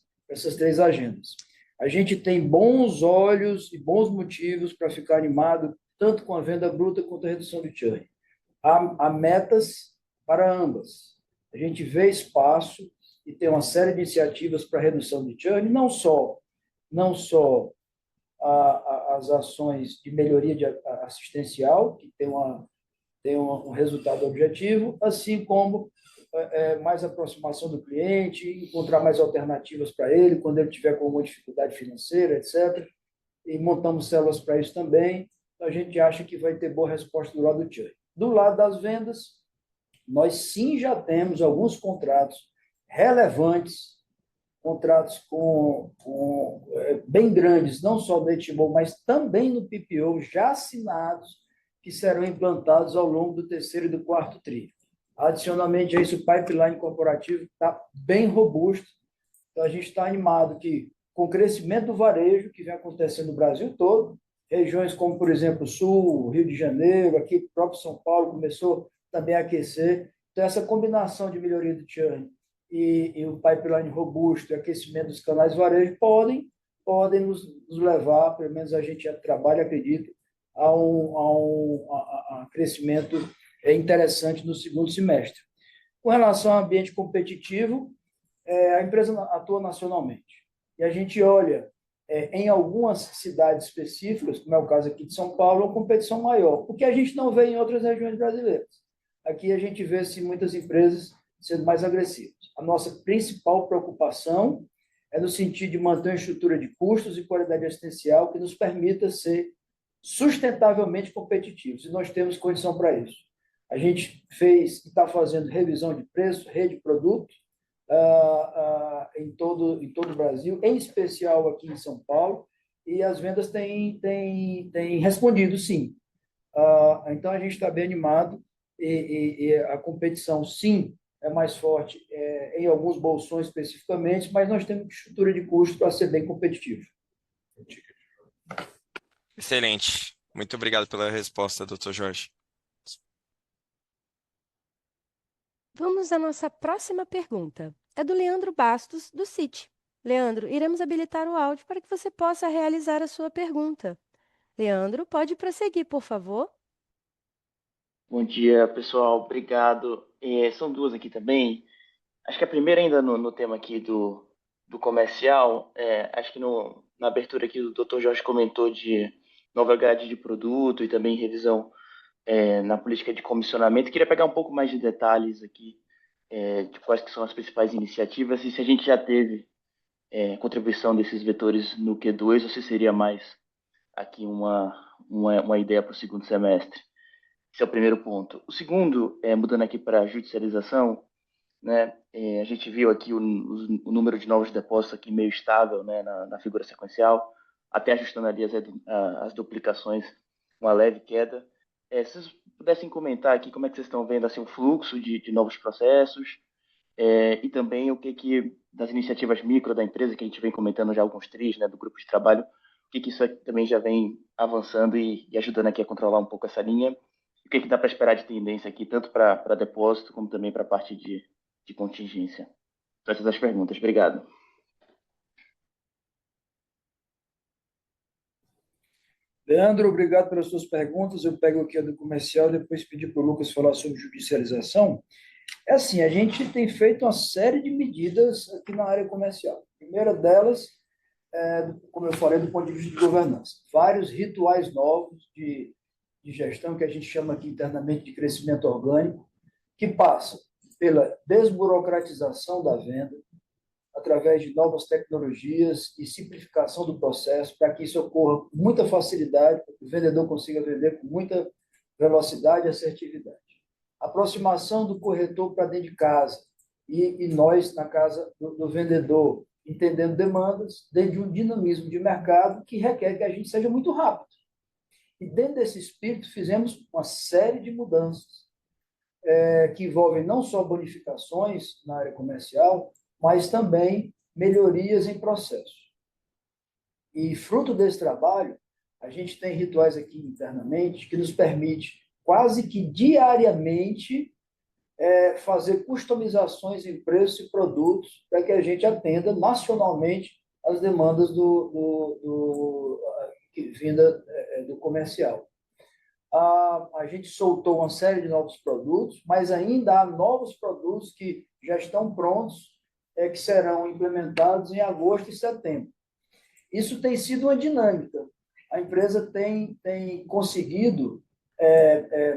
agendas. A gente tem bons olhos e bons motivos para ficar animado, tanto com a venda bruta quanto a redução de churn. Há metas para ambas. A gente vê espaço e tem uma série de iniciativas para redução de churn, não só as ações de melhoria assistencial, que tem um resultado objetivo, assim como mais aproximação do cliente, encontrar mais alternativas para ele, quando ele tiver com alguma dificuldade financeira, etc. E montamos células para isso também. Então, a gente acha que vai ter boa resposta do lado do churn. Do lado das vendas, nós sim já temos alguns contratos relevantes, contratos bem grandes, não só no Etibol, mas também no PPO, já assinados, que serão implantados ao longo do terceiro e do quarto tri. Adicionalmente a isso, o pipeline corporativo está bem robusto. Então, a gente está animado que, com o crescimento do varejo, que vem acontecendo no Brasil todo, regiões como, por exemplo, o Sul, Rio de Janeiro, aqui o próprio São Paulo começou também a aquecer. Então, essa combinação de melhoria do churn e o pipeline robusto e aquecimento dos canais de varejo podem nos levar, pelo menos a gente já trabalha, acredita, a um crescimento interessante no segundo semestre. Com relação ao ambiente competitivo, a empresa atua nacionalmente. E a gente olha em algumas cidades específicas, como é o caso aqui de São Paulo, uma competição maior, o que a gente não vê em outras regiões brasileiras. Aqui a gente vê muitas empresas sendo mais agressivas. A nossa principal preocupação é no sentido de manter uma estrutura de custos e qualidade assistencial que nos permita ser sustentavelmente competitivos, e nós temos condição para isso. A gente fez e está fazendo revisão de preço, rede de produto, em todo o Brasil, em especial aqui em São Paulo, e as vendas têm respondido, sim. Então, a gente está bem animado e a competição, sim, é mais forte em alguns bolsões especificamente, mas nós temos estrutura de custo para ser bem competitivo. Excelente. Muito obrigado pela resposta, Dr. Jorge. Vamos à nossa próxima pergunta. É do Leandro Bastos, do Citi. Leandro, iremos habilitar o áudio para que você possa realizar a sua pergunta. Leandro, pode prosseguir, por favor? Bom dia, pessoal. Obrigado. São duas aqui também. Acho que a primeira ainda no tema aqui do comercial, acho que na abertura aqui o Dr. Jorge comentou de nova grade de produto e também revisão na política de comissionamento. Queria pegar um pouco mais de detalhes aqui de quais que são as principais iniciativas e se a gente já teve contribuição desses vetores no Q2 ou se seria mais aqui uma ideia para o segundo semestre. Esse é o primeiro ponto. O segundo, mudando aqui para a judicialização, né, a gente viu aqui o número de novos depósitos aqui meio estável, né, na figura sequencial, até ajustando ali as duplicações, uma leve queda. Se vocês pudessem comentar aqui como é que vocês estão vendo assim, o fluxo de novos processos e também o que das iniciativas micro da empresa, que a gente vem comentando já alguns tris, né, do grupo de trabalho, o que isso aqui também já vem avançando e ajudando aqui a controlar um pouco essa linha. O que dá para esperar de tendência aqui, tanto para depósito como também para a parte de contingência? São essas as perguntas. Obrigado. Leandro, obrigado pelas suas perguntas. Eu pego aqui a do comercial, depois pedir para o Lucas falar sobre judicialização. É assim, a gente tem feito uma série de medidas aqui na área comercial. A primeira delas, como eu falei, do ponto de vista de governança. Vários rituais novos de gestão, que a gente chama aqui internamente de crescimento orgânico, que passam pela desburocratização da venda, através de novas tecnologias e simplificação do processo, para que isso ocorra com muita facilidade, para que o vendedor consiga vender com muita velocidade e assertividade. Aproximação do corretor para dentro de casa, e nós, na casa do vendedor, entendendo demandas, dentro de um dinamismo de mercado que requer que a gente seja muito rápido. E dentro desse espírito, fizemos uma série de mudanças que envolvem não só bonificações na área comercial, mas também melhorias em processo. E fruto desse trabalho, a gente tem rituais aqui internamente que nos permite quase que diariamente fazer customizações em preços e produtos para que a gente atenda nacionalmente as demandas vinda do comercial. A gente soltou uma série de novos produtos, mas ainda há novos produtos que já estão prontos, que serão implementados em agosto e setembro. Isso tem sido uma dinâmica. A empresa tem conseguido,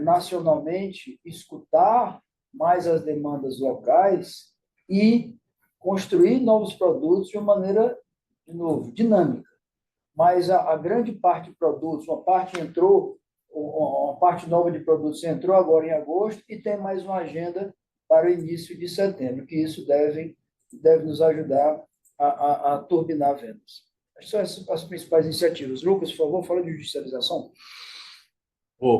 nacionalmente, escutar mais as demandas locais e construir novos produtos de uma maneira, de novo, dinâmica. Mas a grande parte de produtos, uma parte nova de produtos entrou agora em agosto e tem mais uma agenda para o início de setembro, que isso deve nos ajudar a turbinar vendas. Essas são as principais iniciativas. Lucas, por favor, fala de judicialização.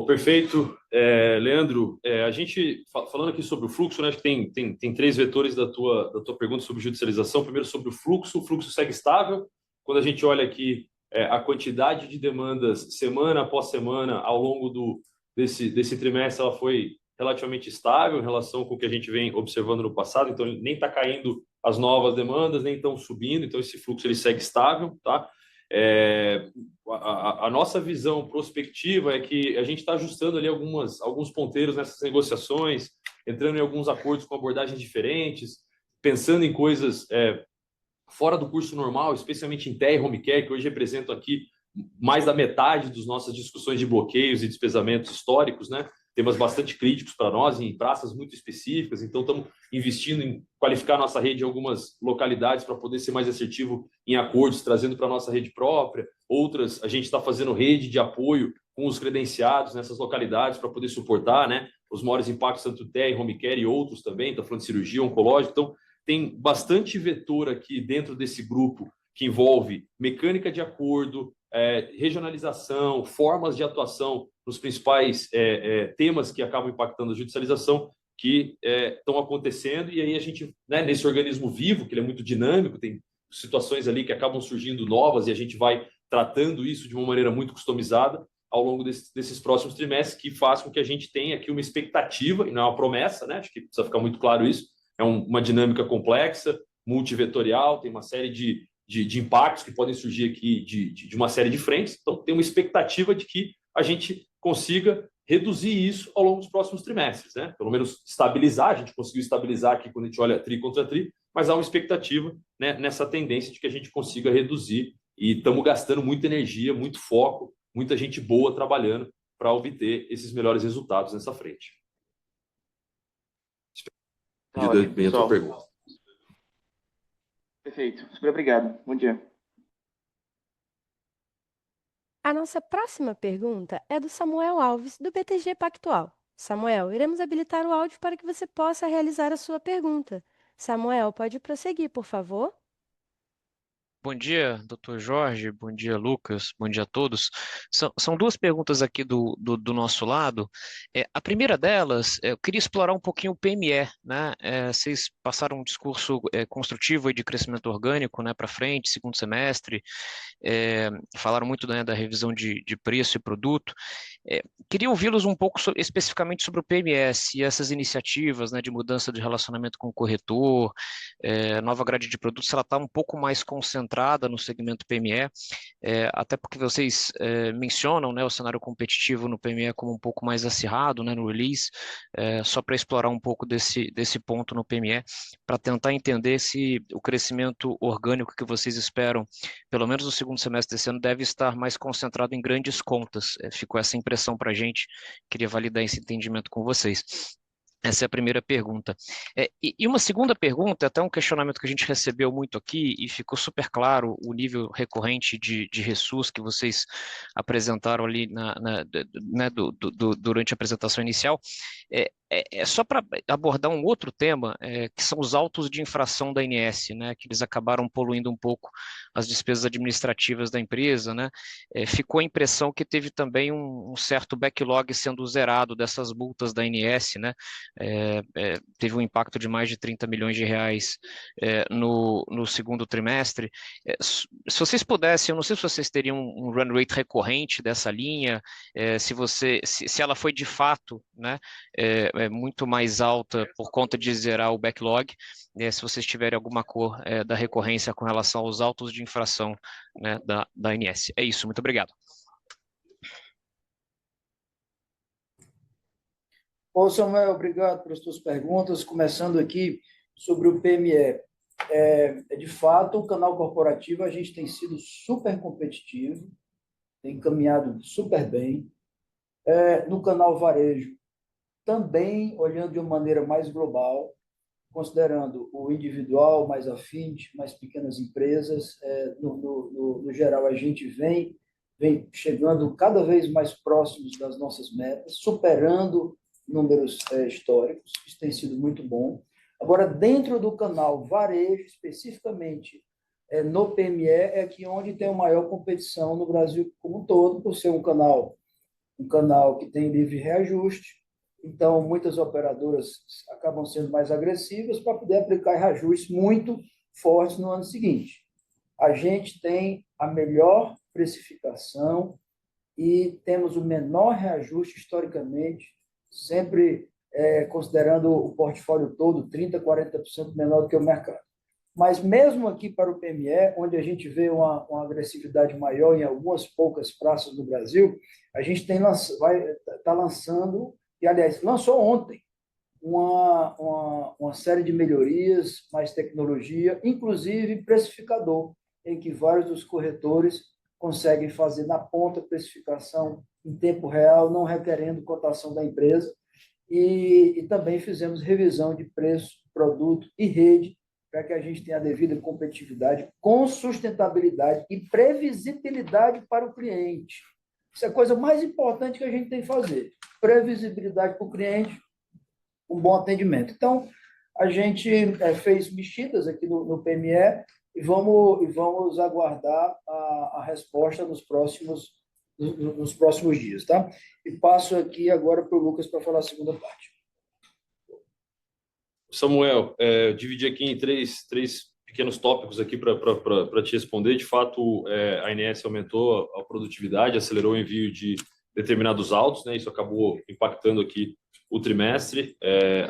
Perfeito. Leandro, a gente, falando aqui sobre o fluxo, né, acho que tem três vetores da tua pergunta sobre judicialização. Primeiro, sobre o fluxo segue estável. Quando a gente olha aqui a quantidade de demandas semana após semana ao longo desse trimestre, ela foi relativamente estável em relação com o que a gente vem observando no passado, então nem está caindo as novas demandas, nem estão subindo, então esse fluxo ele segue estável, tá? A nossa visão prospectiva é que a gente está ajustando ali alguns ponteiros nessas negociações, entrando em alguns acordos com abordagens diferentes, pensando em coisas fora do curso normal, especialmente em TE e Home Care, que hoje representam aqui mais da metade das nossas discussões de bloqueios e despesamentos históricos, né? Temas bastante críticos para nós, em praças muito específicas, então estamos investindo em qualificar nossa rede em algumas localidades para poder ser mais assertivo em acordos, trazendo para a nossa rede própria. Outras, a gente está fazendo rede de apoio com os credenciados nessas localidades para poder suportar, né, os maiores impactos, tanto TE, Home Care e outros também, está falando de cirurgia oncológica. Então, tem bastante vetor aqui dentro desse grupo que envolve mecânica de acordo, regionalização, formas de atuação nos principais temas que acabam impactando a judicialização que estão acontecendo, e aí a gente, né, nesse organismo vivo, que ele é muito dinâmico, tem situações ali que acabam surgindo novas e a gente vai tratando isso de uma maneira muito customizada ao longo desses próximos trimestres, que faz com que a gente tenha aqui uma expectativa, e não é uma promessa, né? Acho que precisa ficar muito claro isso, é uma dinâmica complexa, multivetorial, tem uma série de impactos que podem surgir aqui de uma série de frentes. Então, tem uma expectativa de que a gente consiga reduzir isso ao longo dos próximos trimestres, né? Pelo menos estabilizar. A gente conseguiu estabilizar aqui quando a gente olha tri contra tri, mas há uma expectativa, né, nessa tendência de que a gente consiga reduzir, e estamos gastando muita energia, muito foco, muita gente boa trabalhando para obter esses melhores resultados nessa frente. Ótimo, Bem a tua pergunta. Perfeito. Super obrigado. Bom dia. A nossa próxima pergunta é do Samuel Alves, do BTG Pactual. Samuel, iremos habilitar o áudio para que você possa realizar a sua pergunta. Samuel, pode prosseguir, por favor? Bom dia, doutor Jorge, bom dia, Lucas, bom dia a todos. São duas perguntas aqui do nosso lado. A primeira delas, eu queria explorar um pouquinho o PME, né? Vocês passaram um discurso construtivo aí de crescimento orgânico, né, para frente, segundo semestre, falaram muito, né, da revisão de preço e produto. Queria ouvi-los um pouco especificamente sobre o PMS e essas iniciativas, né, de mudança de relacionamento com o corretor, nova grade de produtos, ela está um pouco mais concentrada no segmento PME, até porque vocês mencionam, né, o cenário competitivo no PME como um pouco mais acirrado, né, no release, só para explorar um pouco desse ponto no PME, para tentar entender se o crescimento orgânico que vocês esperam, pelo menos no segundo semestre desse ano, deve estar mais concentrado em grandes contas. Ficou essa impressão para a gente, queria validar esse entendimento com vocês. Essa é a primeira pergunta. E uma segunda pergunta, até um questionamento que a gente recebeu muito aqui, e ficou super claro o nível recorrente de ressus que vocês apresentaram ali né, durante a apresentação inicial. Só para abordar um outro tema, que são os autos de infração da ANS, né, que eles acabaram poluindo um pouco as despesas administrativas da empresa, né, ficou a impressão que teve também um certo backlog sendo zerado dessas multas da ANS, né, teve um impacto de mais de 30 milhões de reais no segundo trimestre. Se vocês pudessem, eu não sei se vocês teriam um run rate recorrente dessa linha, se ela foi de fato, né, muito mais alta por conta de zerar o backlog, se vocês tiverem alguma cor da recorrência com relação aos autos de infração, né, da ANS. É isso, muito obrigado. Ô, Samuel, obrigado pelas suas perguntas. Começando aqui sobre o PME. De fato, o canal corporativo, a gente tem sido super competitivo, tem caminhado super bem. No canal varejo, também olhando de uma maneira mais global, considerando o individual, mais afins, mais pequenas empresas, no geral, a gente vem chegando cada vez mais próximos das nossas metas, superando números históricos, isso tem sido muito bom. Agora, dentro do canal varejo, especificamente no PME, é aqui onde tem a maior competição no Brasil como um todo, por ser um canal que tem livre reajuste. Então, muitas operadoras acabam sendo mais agressivas para poder aplicar reajustes muito fortes no ano seguinte. A gente tem a melhor precificação e temos o menor reajuste historicamente, sempre considerando o portfólio todo, 30%, 40% menor do que o mercado. Mas mesmo aqui para o PME, onde a gente vê uma agressividade maior em algumas poucas praças do Brasil, a gente está lançando, e aliás, lançou ontem, uma série de melhorias, mais tecnologia, inclusive precificador, em que vários dos corretores conseguem fazer na ponta precificação em tempo real, não requerendo cotação da empresa, e também fizemos revisão de preço, produto e rede, para que a gente tenha a devida competitividade, com sustentabilidade e previsibilidade para o cliente. Isso é a coisa mais importante que a gente tem que fazer. Previsibilidade para o cliente, um bom atendimento. Então, a gente fez mexidas aqui no PME e vamos aguardar a resposta nos próximos dias, tá? E passo aqui agora para o Lucas para falar a segunda parte. Samuel, eu dividi aqui em três pequenos tópicos aqui para te responder. De fato, a ANS aumentou a produtividade, acelerou o envio de determinados autos, né? Isso acabou impactando aqui o trimestre.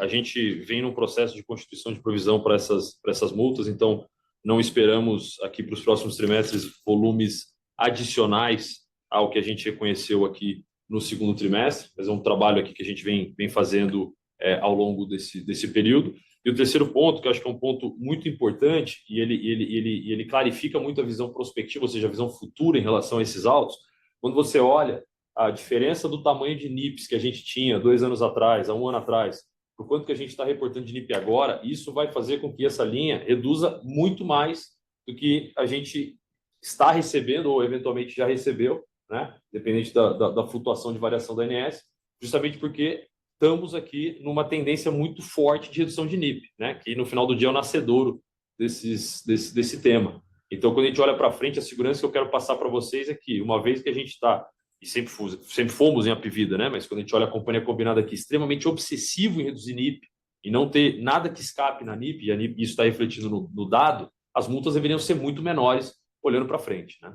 A gente vem num processo de constituição de provisão para essas multas, então não esperamos aqui para os próximos trimestres volumes adicionais ao que a gente reconheceu aqui no segundo trimestre, mas é um trabalho aqui que a gente vem fazendo ao longo desse período. E o terceiro ponto, que eu acho que é um ponto muito importante, e ele clarifica muito a visão prospectiva, ou seja, a visão futura em relação a esses autos. Quando você olha a diferença do tamanho de NIPs que a gente tinha 2 anos atrás, há 1 ano atrás, por quanto que a gente está reportando de NIP agora, isso vai fazer com que essa linha reduza muito mais do que a gente está recebendo ou eventualmente já recebeu, né? Dependente da flutuação de variação da ANS, justamente porque estamos aqui numa tendência muito forte de redução de NIP, né? Que no final do dia é o nascedouro desse tema. Então, quando a gente olha para frente, a segurança que eu quero passar para vocês é que, uma vez que a gente está, e sempre fomos em Apvida, né? Mas quando a gente olha a companhia combinada aqui, extremamente obsessivo em reduzir NIP e não ter nada que escape na NIP, e a NIP, isso está refletindo no dado, as multas deveriam ser muito menores olhando para frente, né?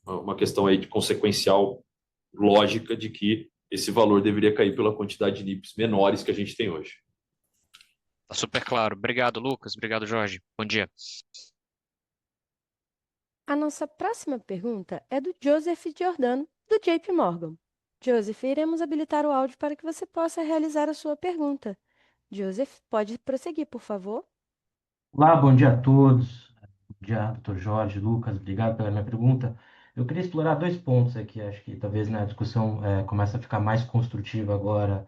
Uma questão aí de consequencial lógica de que esse valor deveria cair pela quantidade de NIPs menores que a gente tem hoje. Tá super claro. Obrigado, Lucas. Obrigado, Jorge. Bom dia. A nossa próxima pergunta é do Joseph Giordano, do JP Morgan. Joseph, iremos habilitar o áudio para que você possa realizar a sua pergunta. Joseph, pode prosseguir, por favor? Olá, bom dia a todos. Bom dia, doutor Jorge, Lucas, obrigado pela minha pergunta. Eu queria explorar 2 pontos aqui, acho que talvez a discussão comece a ficar mais construtiva agora,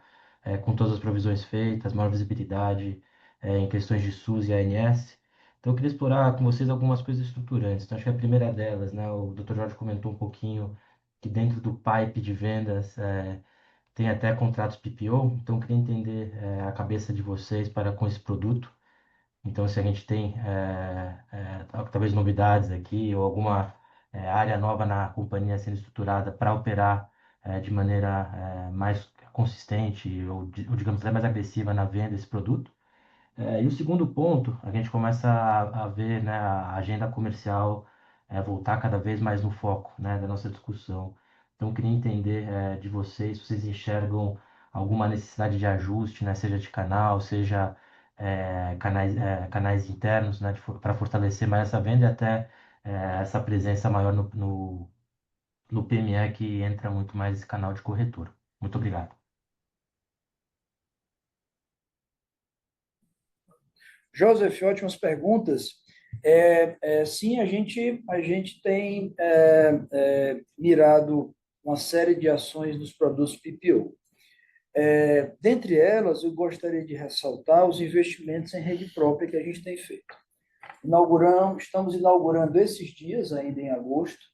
com todas as provisões feitas, maior visibilidade em questões de SUS e ANS. Então, eu queria explorar com vocês algumas coisas estruturantes. Então, acho que a primeira delas, né, o doutor Jorge comentou um pouquinho que dentro do pipe de vendas tem até contratos PPO, então eu queria entender a cabeça de vocês para com esse produto. Então, se a gente tem talvez novidades aqui ou alguma área nova na companhia sendo estruturada para operar de maneira mais consistente ou, digamos, até mais agressiva na venda desse produto. E o segundo ponto, a gente começa a ver, né, a agenda comercial voltar cada vez mais no foco, né, da nossa discussão. Então, eu queria entender de vocês, se vocês enxergam alguma necessidade de ajuste, né, seja de canal, seja canais internos, né, para fortalecer mais essa venda e até essa presença maior no PME, que entra muito mais esse canal de corretora. Muito obrigado. Joseph, ótimas perguntas. Sim, a gente tem mirado uma série de ações nos produtos PPO. Dentre elas, eu gostaria de ressaltar os investimentos em rede própria que a gente tem feito. Estamos inaugurando esses dias, ainda em agosto,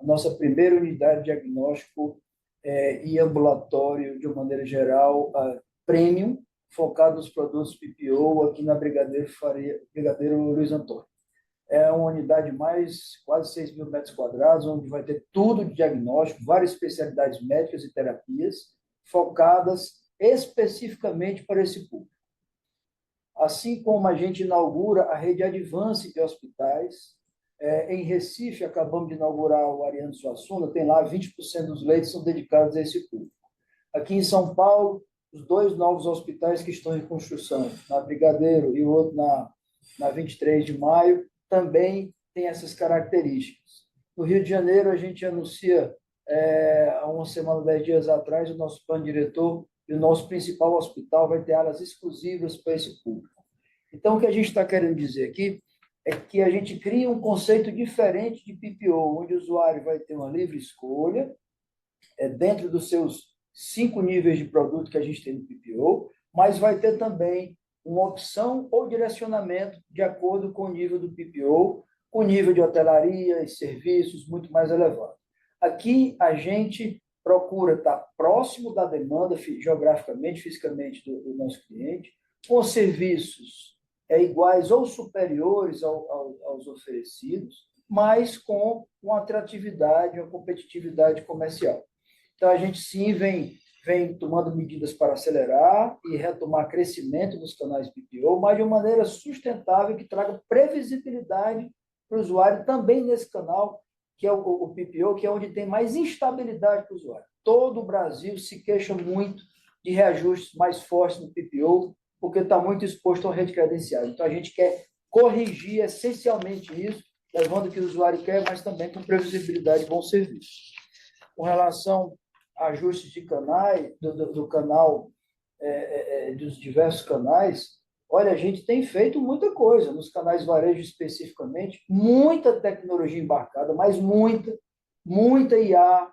a nossa primeira unidade de diagnóstico e ambulatório, de uma maneira geral, premium, focado nos produtos PPO aqui na Brigadeiro Luiz Antônio. É uma unidade de quase 6 mil metros quadrados, onde vai ter tudo de diagnóstico, várias especialidades médicas e terapias, focadas especificamente para esse público. Assim como a gente inaugura a rede Advance de hospitais, em Recife, acabamos de inaugurar o Ariano Suassuna, tem lá 20% dos leitos são dedicados a esse público. Aqui em São Paulo, os 2 novos hospitais que estão em construção, na Brigadeiro e o outro na 23 de maio, também tem essas características. No Rio de Janeiro, a gente anuncia, há uma semana, 10 dias atrás, o nosso plano diretor e o nosso principal hospital vai ter áreas exclusivas para esse público. Então, o que a gente está querendo dizer aqui é que a gente cria um conceito diferente de PPO, onde o usuário vai ter uma livre escolha, dentro dos seus 5 níveis de produto que a gente tem no PPO, mas vai ter também uma opção ou direcionamento de acordo com o nível do PPO, com o nível de hotelaria e serviços muito mais elevado. Aqui, a gente procura estar próximo da demanda, geograficamente, fisicamente, do nosso cliente, com serviços iguais ou superiores aos oferecidos, mas com uma atratividade, uma competitividade comercial. Então, a gente sim vem tomando medidas para acelerar e retomar crescimento nos canais PPO, mas de uma maneira sustentável que traga previsibilidade para o usuário também nesse canal, que é o PPO, que é onde tem mais instabilidade para o usuário. Todo o Brasil se queixa muito de reajustes mais fortes no PPO, porque está muito exposto à rede credenciada. Então, a gente quer corrigir essencialmente isso, levando o que o usuário quer, mas também com previsibilidade e bom serviço. Com relação a ajustes de canais, do canal, dos diversos canais, olha, a gente tem feito muita coisa, nos canais varejo especificamente, muita tecnologia embarcada, mas muita IA,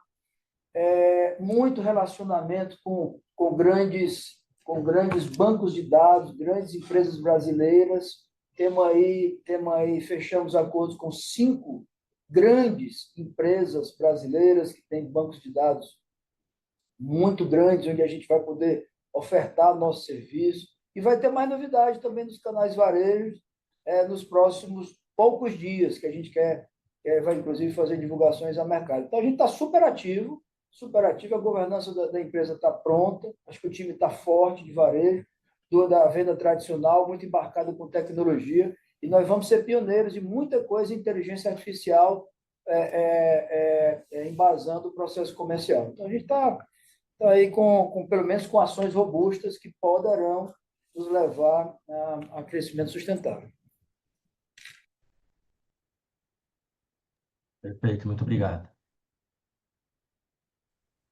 muito relacionamento com grandes bancos de dados, grandes empresas brasileiras. Temos aí, fechamos acordos com 5 grandes empresas brasileiras que têm bancos de dados muito grandes, onde a gente vai poder ofertar nosso serviço. E vai ter mais novidade também nos canais varejos nos próximos poucos dias, que a gente vai, inclusive, fazer divulgações ao mercado. Então, a gente está super ativo, a governança da empresa está pronta, acho que o time está forte de varejo, da venda tradicional, muito embarcado com tecnologia, e nós vamos ser pioneiros em muita coisa, inteligência artificial, embasando o processo comercial. Então, a gente está aí pelo menos com ações robustas que poderão nos levar a crescimento sustentável. Perfeito, muito obrigado.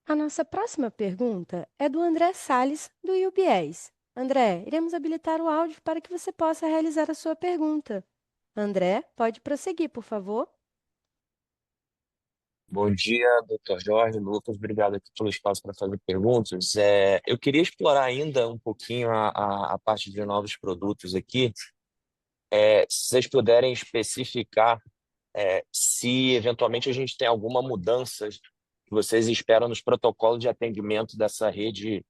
A nossa próxima pergunta é do André Salles, do UBS. André, iremos habilitar o áudio para que você possa realizar a sua pergunta. André, pode prosseguir, por favor. Bom dia, doutor Jorge, Lucas, obrigado aqui pelo espaço para fazer perguntas. Eu queria explorar ainda um pouquinho a parte de novos produtos aqui. Se vocês puderem especificar se eventualmente a gente tem alguma mudança que vocês esperam nos protocolos de atendimento dessa rede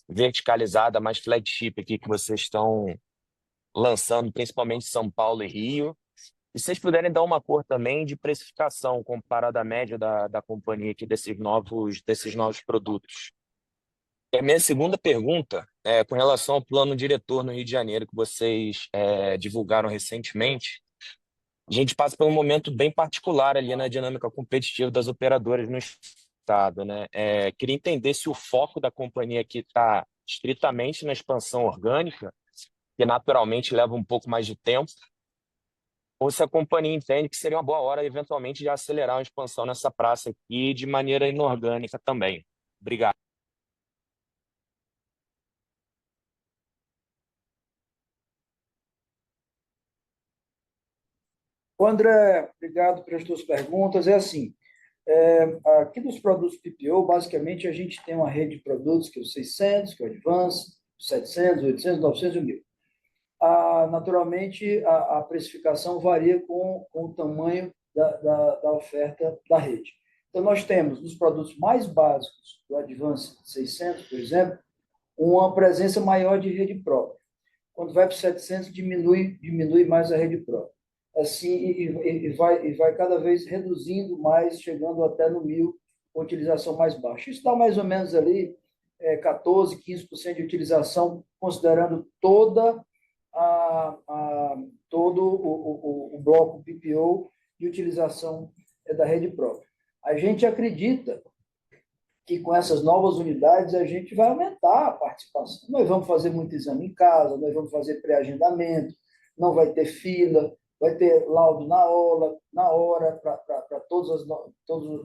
verticalizada, mais flagship aqui que vocês estão lançando, principalmente São Paulo e Rio. E se vocês puderem dar uma cor também de precificação comparada à média da companhia aqui desses novos produtos. E a minha segunda pergunta é com relação ao plano diretor no Rio de Janeiro que vocês divulgaram recentemente. A gente passa por um momento bem particular ali na dinâmica competitiva das operadoras no estado, né? Queria entender se o foco da companhia aqui está estritamente na expansão orgânica, que naturalmente leva um pouco mais de tempo, ou se a companhia entende que seria uma boa hora, eventualmente, de acelerar a expansão nessa praça aqui de maneira inorgânica também. Obrigado. André, obrigado pelas tuas perguntas. É assim, aqui dos produtos PPO, basicamente, a gente tem uma rede de produtos, que é o 600, que é o Advance, 700, 800, 900 e 1000. Naturalmente, a precificação varia com o tamanho da oferta da rede. Então, nós temos, nos produtos mais básicos, do Advance 600, por exemplo, uma presença maior de rede própria. Quando vai para o 700, diminui mais a rede própria. Assim, e vai cada vez reduzindo mais, chegando até no 1000, com utilização mais baixa. Isso dá mais ou menos ali 14%, 15% de utilização, considerando todo o bloco PPO de utilização da rede própria. A gente acredita que com essas novas unidades a gente vai aumentar a participação. Nós vamos fazer muito exame em casa, nós vamos fazer pré-agendamento, não vai ter fila, vai ter laudo na hora para todos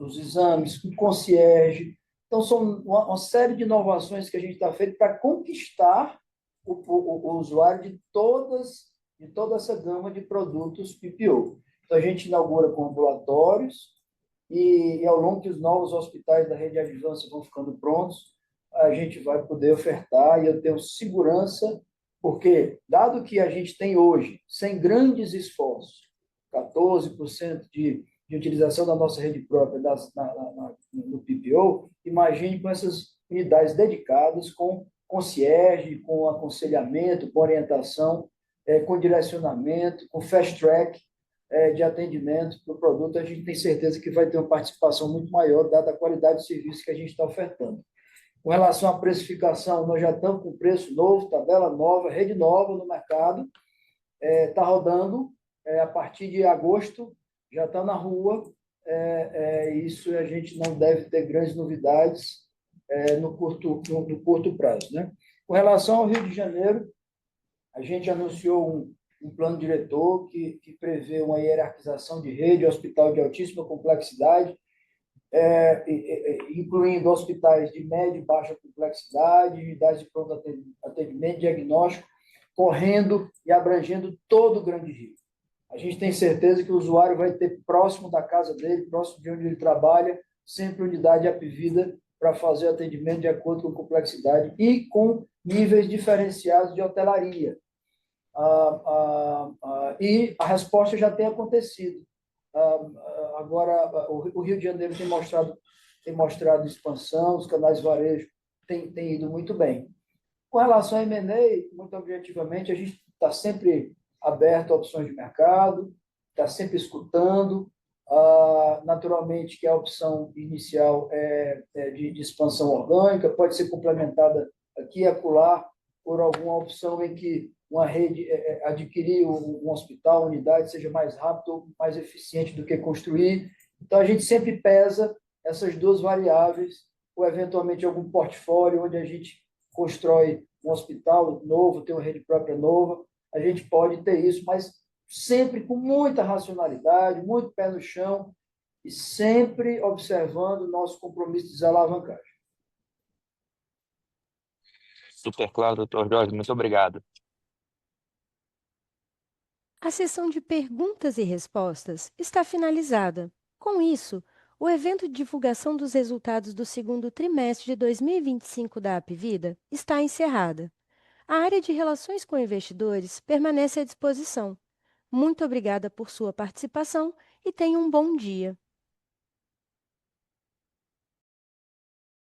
os exames, com concierge. Então, são uma série de inovações que a gente está feito para conquistar o usuário de toda essa gama de produtos PPO. Então, a gente inaugura com ambulatórios e ao longo que os novos hospitais da rede Advance vão ficando prontos, a gente vai poder ofertar, e eu tenho segurança, porque, dado que a gente tem hoje, sem grandes esforços, 14% de utilização da nossa rede própria no PPO, imagine com essas unidades dedicadas, com concierge, com aconselhamento, com orientação, com direcionamento, com fast track de atendimento para o produto, a gente tem certeza que vai ter uma participação muito maior, dada a qualidade de serviço que a gente está ofertando. Com relação à precificação, nós já estamos com preço novo, tabela nova, rede nova no mercado, está rodando a partir de agosto, já está na rua, isso a gente não deve ter grandes novidades no curto prazo, né? Com relação ao Rio de Janeiro, a gente anunciou um plano diretor que prevê uma hierarquização de rede, hospital de altíssima complexidade, incluindo hospitais de média e baixa complexidade, unidades de pronto atendimento, diagnóstico, correndo e abrangendo todo o Grande Rio. A gente tem certeza que o usuário vai ter próximo da casa dele, próximo de onde ele trabalha, sempre unidade Apvida para fazer o atendimento de acordo com a complexidade e com níveis diferenciados de hotelaria. E a resposta já tem acontecido. Agora, o Rio de Janeiro tem mostrado expansão, os canais de varejo têm ido muito bem. Com relação a M&A, muito objetivamente, a gente está sempre aberto a opções de mercado, está sempre escutando. Naturalmente que a opção inicial de expansão orgânica pode ser complementada aqui e acolá por alguma opção em que uma rede adquirir um hospital, uma unidade, seja mais rápido, mais eficiente do que construir. Então, a gente sempre pesa essas duas variáveis, ou eventualmente algum portfólio onde a gente constrói um hospital novo, tem uma rede própria nova, a gente pode ter isso, mas sempre com muita racionalidade, muito pé no chão e sempre observando o nosso compromisso de desalavancagem. Super claro, doutor Jorge, muito obrigado. A sessão de perguntas e respostas está finalizada. Com isso, o evento de divulgação dos resultados do segundo trimestre de 2025 da Apvida está encerrada. A área de Relações com Investidores permanece à disposição. Muito obrigada por sua participação e tenha um bom dia.